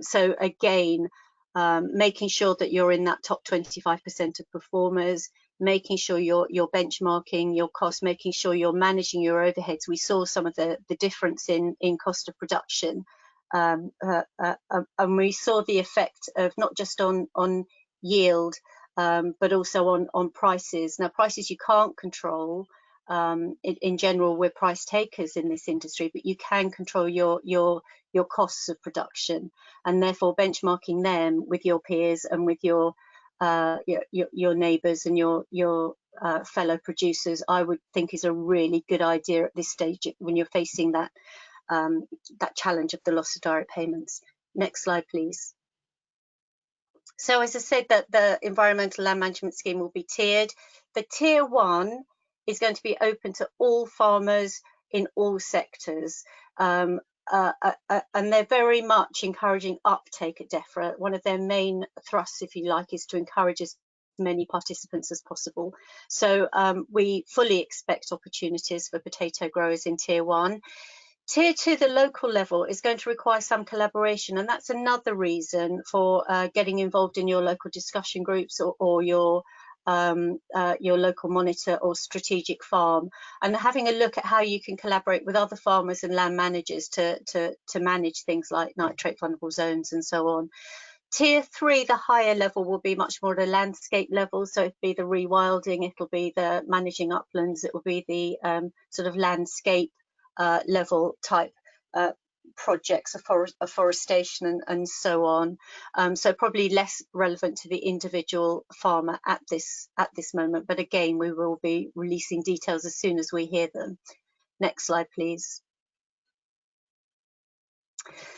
So again, making sure that you're in that top 25% of performers, making sure you're benchmarking your costs, making sure you're managing your overheads. We saw some of the difference in cost of production, and we saw the effect of not just on yield, but also on prices. Now, prices you can't control. In general, we're price takers in this industry, but you can control your costs of production, and therefore benchmarking them with your peers and with your neighbours and your fellow producers, I would think is a really good idea at this stage when you're facing that challenge of the loss of direct payments. Next slide, please. So as I said, that the environmental land management scheme will be tiered. The tier 1 is going to be open to all farmers in all sectors. And they're very much encouraging uptake at DEFRA. One of their main thrusts, if you like, is to encourage as many participants as possible. So we fully expect opportunities for potato growers in tier 1. Tier 2, the local level, is going to require some collaboration, and that's another reason for getting involved in your local discussion groups or your local monitor or strategic farm, and having a look at how you can collaborate with other farmers and land managers to manage things like nitrate vulnerable zones and so on. Tier 3, the higher level, will be much more at a landscape level, so it'll be the rewilding, it'll be the managing uplands, it will be the sort of landscape level type projects, afforestation and so on. So probably less relevant to the individual farmer at this moment, but again, we will be releasing details as soon as we hear them. Next slide, please.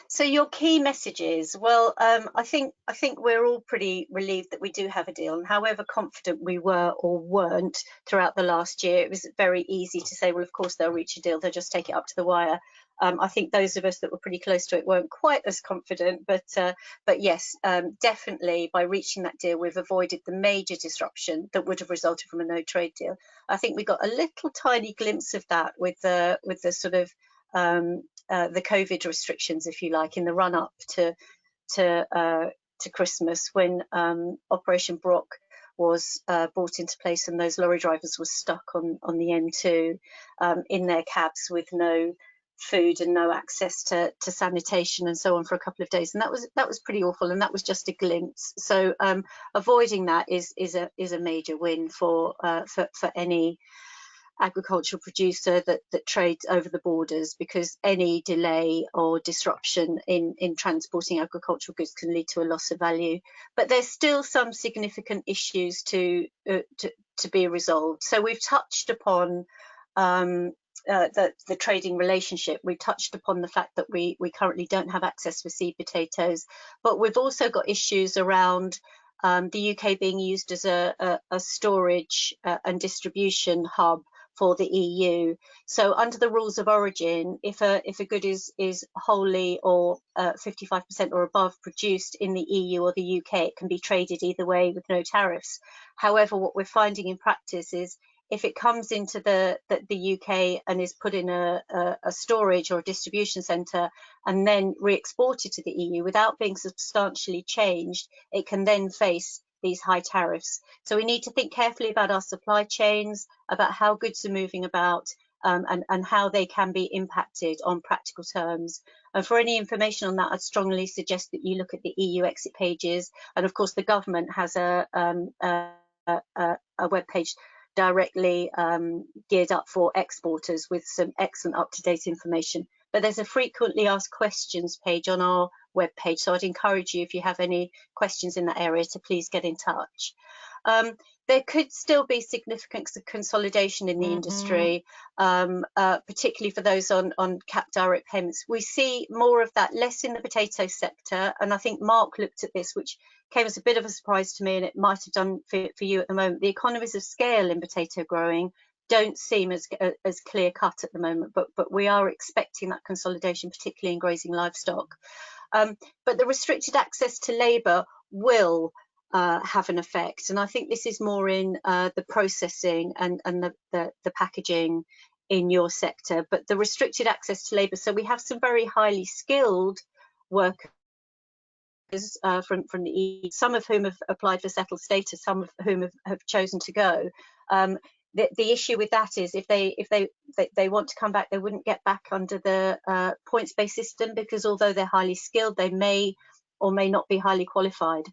So your key messages, well, I think we're all pretty relieved that we do have a deal, and however confident we were or weren't throughout the last year, it was very easy to say, well, of course they'll reach a deal, they'll just take it up to the wire. I think those of us that were pretty close to it weren't quite as confident, but yes, definitely by reaching that deal, we've avoided the major disruption that would have resulted from a no trade deal. I think we got a little tiny glimpse of that with the sort of the COVID restrictions, if you like, in the run up to Christmas, when Operation Brock was brought into place and those lorry drivers were stuck on the M2 in their cabs with no food and no access to sanitation and so on for a couple of days, and that was pretty awful, and that was just a glimpse. So avoiding that is a major win for any agricultural producer that trades over the borders, because any delay or disruption in transporting agricultural goods can lead to a loss of value. But there's still some significant issues to be resolved. So we've touched upon the trading relationship. We touched upon the fact that we currently don't have access for seed potatoes, but we've also got issues around the UK being used as a storage and distribution hub for the EU. So under the rules of origin, if a good is wholly or 55% or above produced in the EU or the UK, it can be traded either way with no tariffs. However, what we're finding in practice is if it comes into the UK and is put in a storage or a distribution centre and then re-exported to the EU without being substantially changed, it can then face these high tariffs. So we need to think carefully about our supply chains, about how goods are moving about, and how they can be impacted on practical terms. And for any information on that, I'd strongly suggest that you look at the EU exit pages. And of course, the government has a web page directly geared up for exporters with some excellent up-to-date information. But there's a frequently asked questions page on our web page, so I'd encourage you, if you have any questions in that area, to please get in touch. There could still be significant consolidation in the industry, particularly for those on capped direct payments. We see more of that, less in the potato sector, and I think Mark looked at this, which came as a bit of a surprise to me, and it might have done for you at the moment. The economies of scale in potato growing don't seem as clear cut at the moment, but we are expecting that consolidation, particularly in grazing livestock. But the restricted access to labour will have an effect, and I think this is more in the processing and the packaging in your sector. But the restricted access to labour, so we have some very highly skilled workers from the EU, some of whom have applied for settled status, some of whom have chosen to go. The issue with that is if they want to come back, they wouldn't get back under the points-based system, because although they're highly skilled, they may or may not be highly qualified,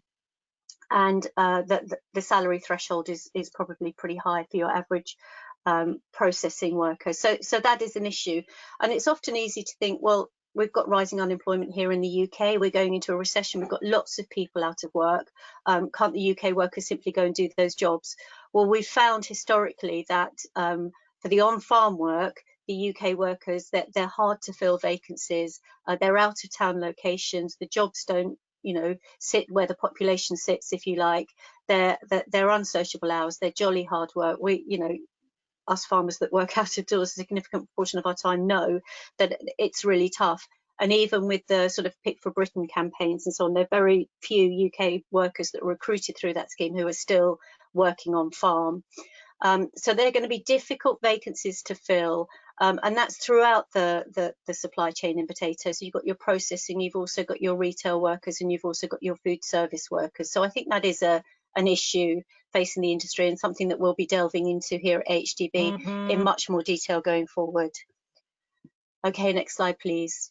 and the salary threshold is probably pretty high for your average processing worker. So that is an issue, and it's often easy to think, well, we've got rising unemployment here in the UK, we're going into a recession, we've got lots of people out of work, can't the UK workers simply go and do those jobs? Well, we've found historically that for the on-farm work, the UK workers, that they're hard to fill vacancies, they're out of town locations, the jobs don't, sit where the population sits, if you like. They're unsociable hours, they're jolly hard work. Us farmers that work out of doors a significant proportion of our time know that it's really tough. And even with the sort of Pick for Britain campaigns and so on, there are very few UK workers that are recruited through that scheme who are still working on farm. So they're going to be difficult vacancies to fill, and that's throughout the supply chain in potatoes. So you've got your processing, you've also got your retail workers, and you've also got your food service workers. So I think that is an issue facing the industry, and something that we'll be delving into here at AHDB in much more detail going forward. Okay, next slide, please.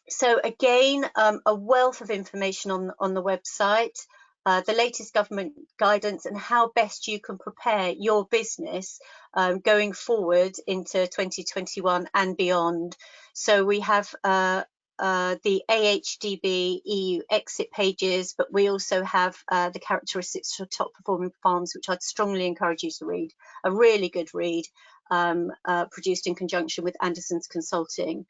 So again, a wealth of information on the website, the latest government guidance and how best you can prepare your business going forward into 2021 and beyond. So we have the AHDB EU exit pages, but we also have the characteristics for top performing farms, which I'd strongly encourage you to read. A really good read, produced in conjunction with Anderson's Consulting.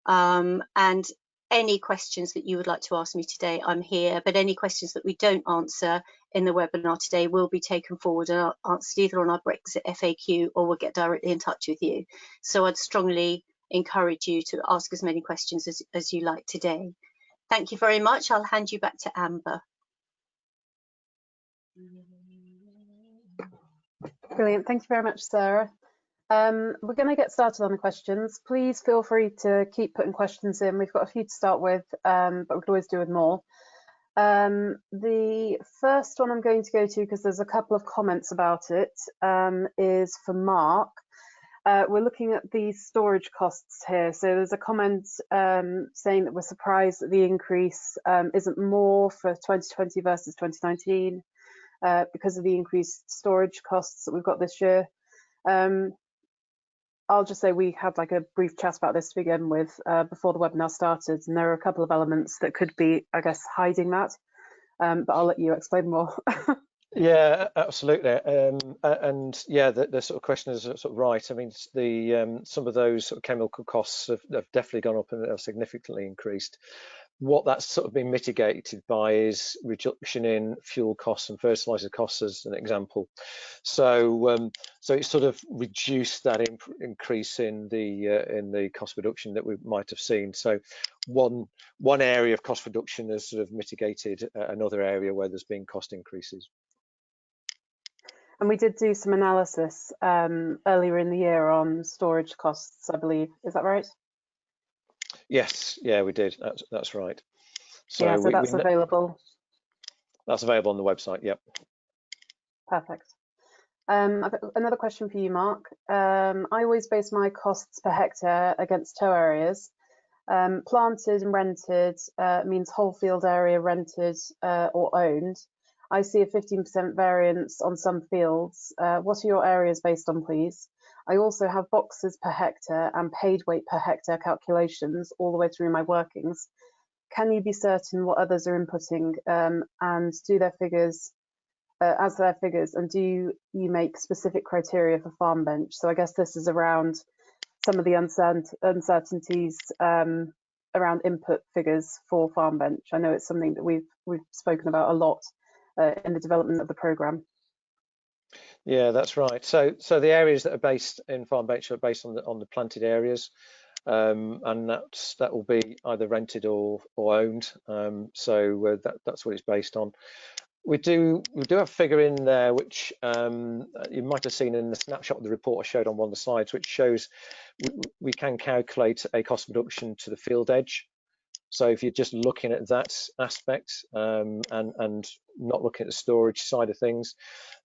And any questions that you would like to ask me today, I'm here, but any questions that we don't answer in the webinar today will be taken forward and answered either on our Brexit FAQ or we'll get directly in touch with you. So I'd strongly encourage you to ask as many questions as you like today. Thank you very much. I'll hand you back to Amber. Brilliant. Thank you very much, Sarah. We're going to get started on the questions. Please feel free to keep putting questions in. We've got a few to start with, but we could always do with more. The first one I'm going to go to, because there's a couple of comments about it, is for Mark. We're looking at the storage costs here. So there's a comment saying that we're surprised that the increase isn't more for 2020 versus 2019 because of the increased storage costs that we've got this year. I'll just say we had like a brief chat about this to begin with before the webinar started, and there are a couple of elements that could be, I guess, hiding that, but I'll let you explain more. Yeah, absolutely. And yeah, the sort of question is sort of right. I mean, the some of those sort of chemical costs have definitely gone up and have significantly increased. What that's sort of been mitigated by is reduction in fuel costs and fertilizer costs, as an example. So so it's sort of reduced that increase in the cost reduction that we might have seen. So one area of cost reduction has sort of mitigated another area where there's been cost increases. And we did do some analysis earlier in the year on storage costs, I believe. Is that right? Yes, yeah, we did. That's right. So yeah, so that's available. That's available on the website. Yep. Perfect. I've got another question for you, Mark. I always base my costs per hectare against tow areas. Planted and rented means whole field area rented or owned. I see a 15% variance on some fields. What are your areas based on, please? I also have boxes per hectare and paid weight per hectare calculations all the way through my workings. Can you be certain what others are inputting and do their figures as their figures, and do you make specific criteria for farm bench? So I guess this is around some of the uncertainties around input figures for farm bench. I know it's something that we've spoken about a lot in the development of the programme. Yeah, that's right. So the areas that are based in farm bench are based on the planted areas, and that will be either rented or owned. So that's what it's based on. We do have a figure in there which you might have seen in the snapshot of the report I showed on one of the slides, which shows we can calculate a cost reduction to the field edge. So if you're just looking at that aspect and not looking at the storage side of things,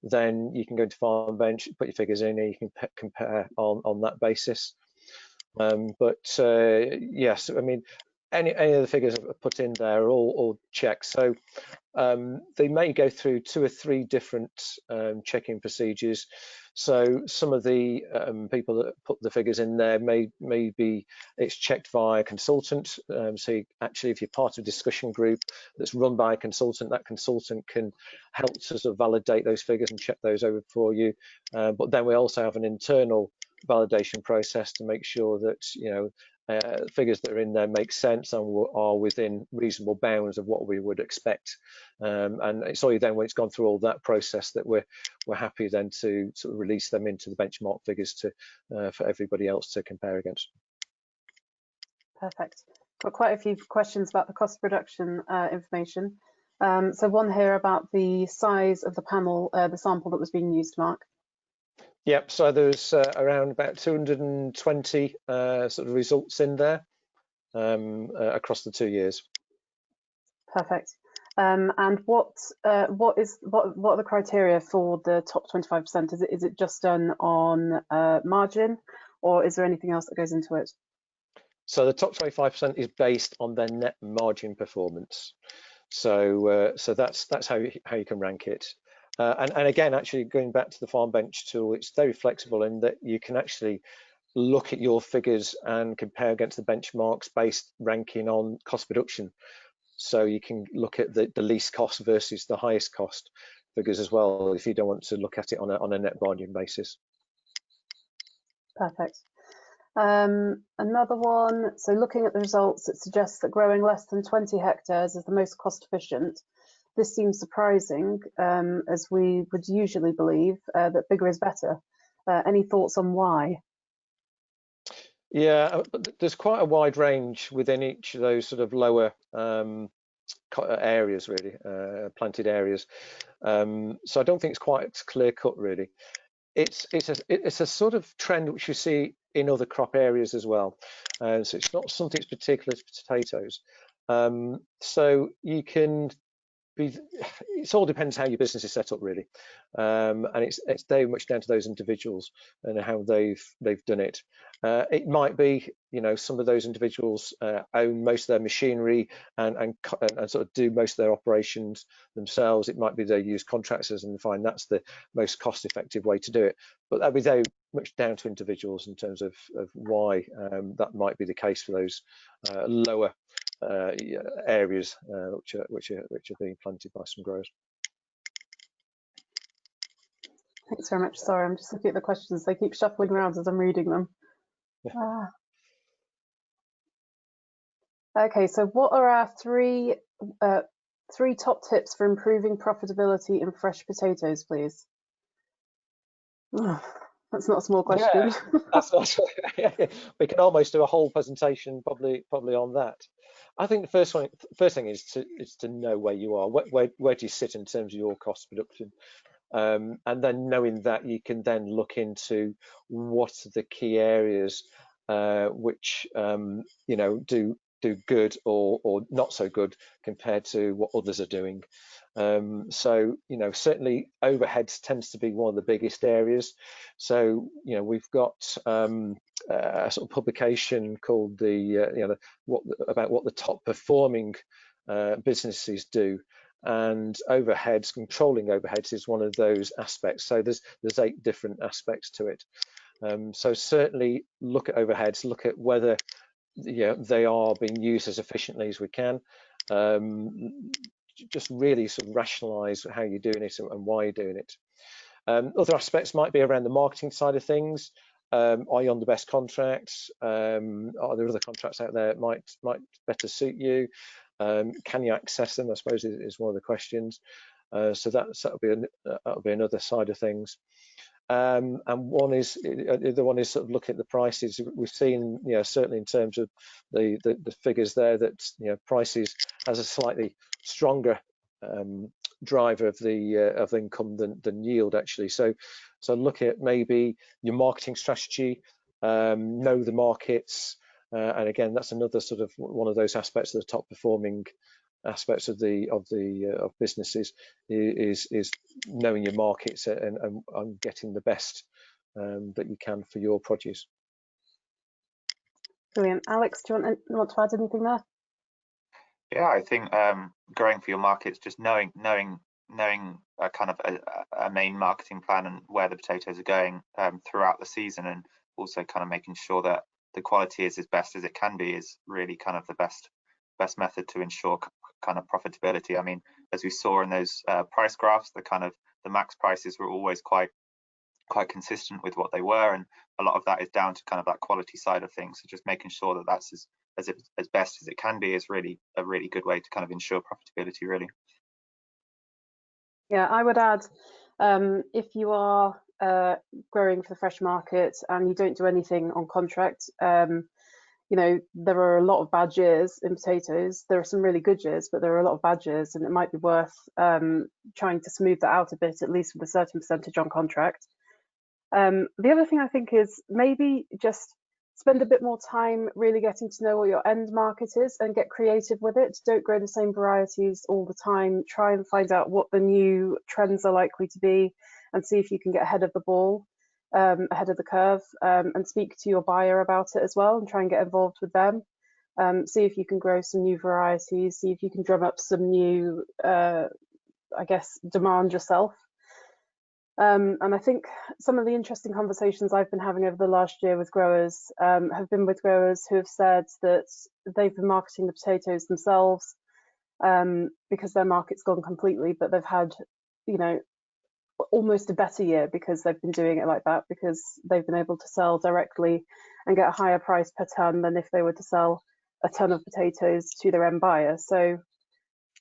then you can go into farm bench, put your figures in, and you can compare on that basis. But yes, I mean, any of the figures I've put in there are all checked. So they may go through 2 or 3 different checking procedures. So some of the people that put the figures in there may be it's checked by a consultant. So actually, if you're part of a discussion group that's run by a consultant, that consultant can help to sort of validate those figures and check those over for you. But then we also have an internal validation process to make sure that figures that are in there make sense and are within reasonable bounds of what we would expect. And it's only then when it's gone through all that process that we're happy then to sort of release them into the benchmark figures to for everybody else to compare against. Perfect. Got quite a few questions about the cost reduction information. So one here about the size of the panel, the sample that was being used, Mark. Yep, so there's around about 220 sort of results in there across the 2 years. Perfect. And what are the criteria for the top 25%? Is it just done on margin, or is there anything else that goes into it? So the top 25% is based on their net margin performance. So so that's how you can rank it. And again, actually going back to the farm bench tool, it's very flexible in that you can actually look at your figures and compare against the benchmarks based ranking on cost reduction. So you can look at the least cost versus the highest cost figures as well, if you don't want to look at it on a net margin basis. Perfect. Another one, so looking at the results, it suggests that growing less than 20 hectares is the most cost efficient. This seems surprising, as we would usually believe that bigger is better. Any thoughts on why? Yeah, there's quite a wide range within each of those sort of lower areas, really, planted areas. So I don't think it's quite clear cut, really. It's a sort of trend which you see in other crop areas as well. So it's not something that's particular to potatoes. So you can it all depends how your business is set up, really, and it's very much down to those individuals and how they've done it. It might be, you know, some of those individuals own most of their machinery and sort of do most of their operations themselves. It might be they use contractors and find that's the most cost-effective way to do it. But that'd be very much down to individuals in terms of why that might be the case for those lower areas which are being planted by some growers. Thanks very much. Sorry, I'm just looking at the questions. They keep shuffling around as I'm reading them. Yeah. Okay, so what are our three top tips for improving profitability in fresh potatoes, please? That's not a small question. Yeah, that's not, we can almost do a whole presentation probably on that. I think the first thing is to know where you are. Where do you sit in terms of your cost of production? And then knowing that, you can then look into what are the key areas which you know do good or not so good compared to what others are doing. So, you know, certainly overheads tends to be one of the biggest areas. So, you know, we've got a sort of publication called the you know, about what the top performing businesses do, and overheads, controlling overheads is one of those aspects. So there's 8 different aspects to it. So certainly look at overheads, look at whether, you know, they are being used as efficiently as we can. Just really sort of rationalize how you're doing it and why you're doing it. Other aspects might be around the marketing side of things. Are you on the best contracts? Are there other contracts out there that might better suit you? Can you access them, I suppose, is one of the questions. So that'll be another side of things. And the other one is sort of looking at the prices. We've seen, you know, certainly in terms of the figures there, that, you know, prices has a slightly stronger driver of the income than yield, actually. So look at maybe your marketing strategy, know the markets, and again, that's another sort of one of those aspects of the top performing aspects of businesses is knowing your markets and getting the best that you can for your produce. Brilliant. Alex, do you want to add anything there? Yeah, I think growing for your markets, just knowing a kind of a main marketing plan and where the potatoes are going throughout the season, and also kind of making sure that the quality is as best as it can be, is really kind of the best method to ensure kind of profitability. I mean, as we saw in those price graphs, the max prices were always quite consistent with what they were, and a lot of that is down to kind of that quality side of things. So just making sure that that's as best as it can be is really a really good way to kind of ensure profitability, really. Yeah, I would add, if you are growing for the fresh market and you don't do anything on contract, you know, there are a lot of bad years in potatoes. There are some really good years, but there are a lot of bad years, and it might be worth trying to smooth that out a bit, at least with a certain percentage on contract. The other thing I think is maybe just spend a bit more time really getting to know what your end market is and get creative with it. Don't grow the same varieties all the time. Try and find out what the new trends are likely to be and see if you can get ahead of the ball, ahead of the curve, and speak to your buyer about it as well and try and get involved with them. See if you can grow some new varieties, see if you can drum up some new, I guess, demand yourself. And I think some of the interesting conversations I've been having over the last year with growers have been with growers who have said that they've been marketing the potatoes themselves because their market's gone completely, but they've had, you know, almost a better year because they've been doing it like that, because they've been able to sell directly and get a higher price per ton than if they were to sell a ton of potatoes to their end buyer. So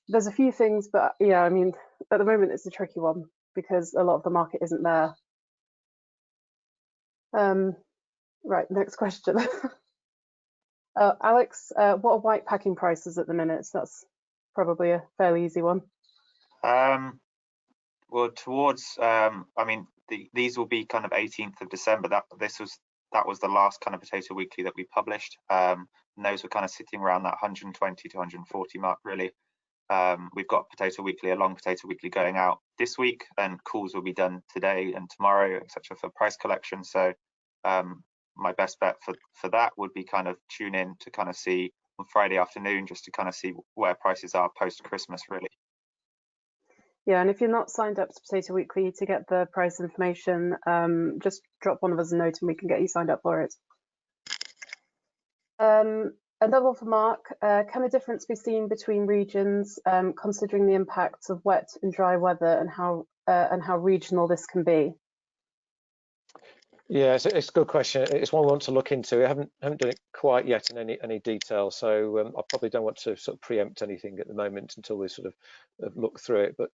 there's a few things, but yeah, I mean, at the moment it's a tricky one because a lot of the market isn't there. Right, next question. Alex, what are white packing prices at the minute? So that's probably a fairly easy one. Well, towards, I mean, these will be kind of 18th of December. That was the last kind of potato weekly that we published. And those were kind of sitting around that 120 to 140 mark, really. We've got potato weekly, a long potato weekly going out this week, and calls will be done today and tomorrow, etc., for price collection. So my best bet for that would be kind of tune in to kind of see on Friday afternoon, just to kind of see where prices are post Christmas, really. Yeah, and if you're not signed up to Potato Weekly to get the price information, just drop one of us a note and we can get you signed up for it. Another one for Mark. Can a difference be seen between regions, considering the impacts of wet and dry weather, and how regional this can be? Yeah, it's a good question. It's one we want to look into. I haven't done it quite yet in any detail, so I probably don't want to sort of preempt anything at the moment until we sort of look through it. But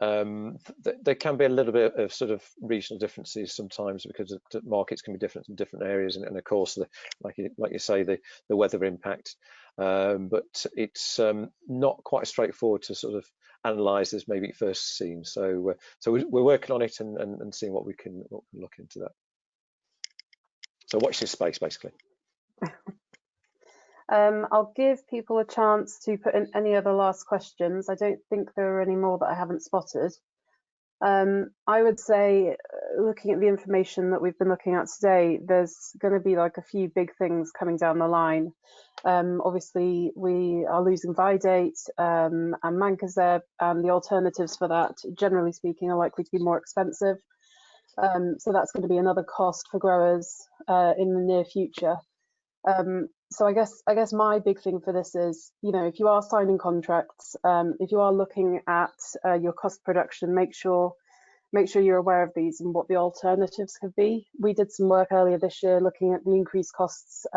there can be a little bit of sort of regional differences sometimes, because the markets can be different in different areas, and of course, like you say, the weather impact. But it's not quite straightforward to sort of analyse as maybe it first seems. So we're working on it and seeing what we can look into that. So watch this space, basically. I'll give people a chance to put in any other last questions. I don't think there are any more that I haven't spotted. I would say, looking at the information that we've been looking at today, there's going to be like a few big things coming down the line. Obviously, we are losing Vidate and Mancozeb, and the alternatives for that, generally speaking, are likely to be more expensive. So that's going to be another cost for growers in the near future. So I guess my big thing for this is, you know, if you are signing contracts, if you are looking at your cost production, make sure you're aware of these and what the alternatives could be. We did some work earlier this year looking at the increased costs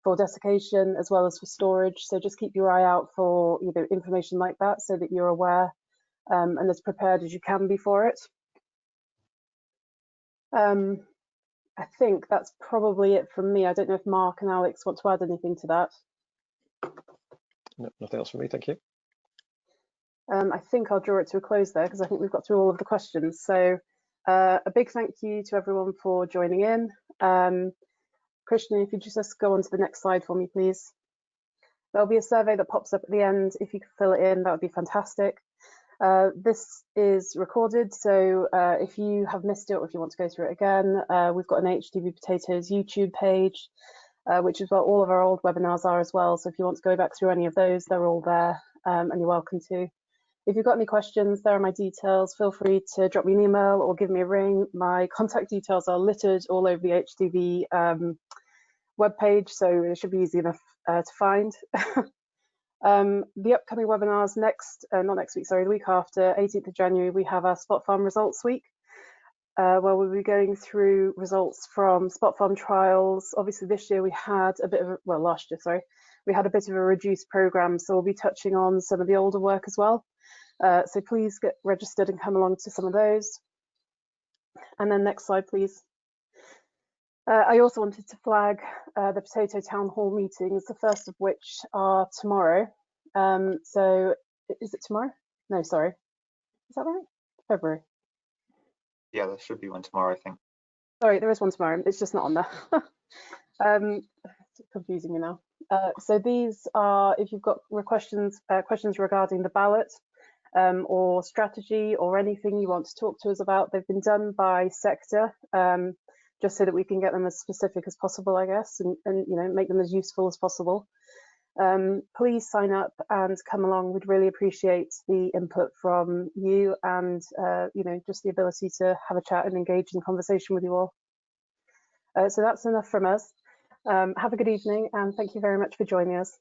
for desiccation as well as for storage. So just keep your eye out for information like that, so that you're aware and as prepared as you can be for it. I think that's probably it from me. I don't know if Mark and Alex want to add anything to that. No, nothing else from me, thank you. I think I'll draw it to a close there, because I think we've got through all of the questions. So a big thank you to everyone for joining in. Christian, if you just go on to the next slide for me, please. There'll be a survey that pops up at the end. If you could fill it in, that would be fantastic. This is recorded, so if you have missed it or if you want to go through it again, we've got an AHDB Potatoes YouTube page, which is where all of our old webinars are as well. So if you want to go back through any of those, they're all there, and you're welcome to. If you've got any questions, there are my details. Feel free to drop me an email or give me a ring. My contact details are littered all over the AHDB webpage, so it should be easy enough to find. The upcoming webinars not next week, sorry, the week after, 18th of January, we have our Spot Farm Results Week, where we'll be going through results from Spot Farm trials. Obviously this year we had a bit of, last year, sorry, we had a bit of a reduced programme, so we'll be touching on some of the older work as well. So please get registered and come along to some of those. And then next slide, please. I also wanted to flag the Potato Town Hall meetings, the first of which are tomorrow. So is it tomorrow? No, sorry. Is that right? February. Yeah, there should be one tomorrow, I think. Sorry, there is one tomorrow. It's just not on there. It's confusing me now. So these are, if you've got questions regarding the ballot or strategy or anything you want to talk to us about, they've been done by sector. Just so that we can get them as specific as possible, I guess, and make them as useful as possible. Please sign up and come along. We'd really appreciate the input from you and just the ability to have a chat and engage in conversation with you all. So that's enough from us. Have a good evening, and thank you very much for joining us.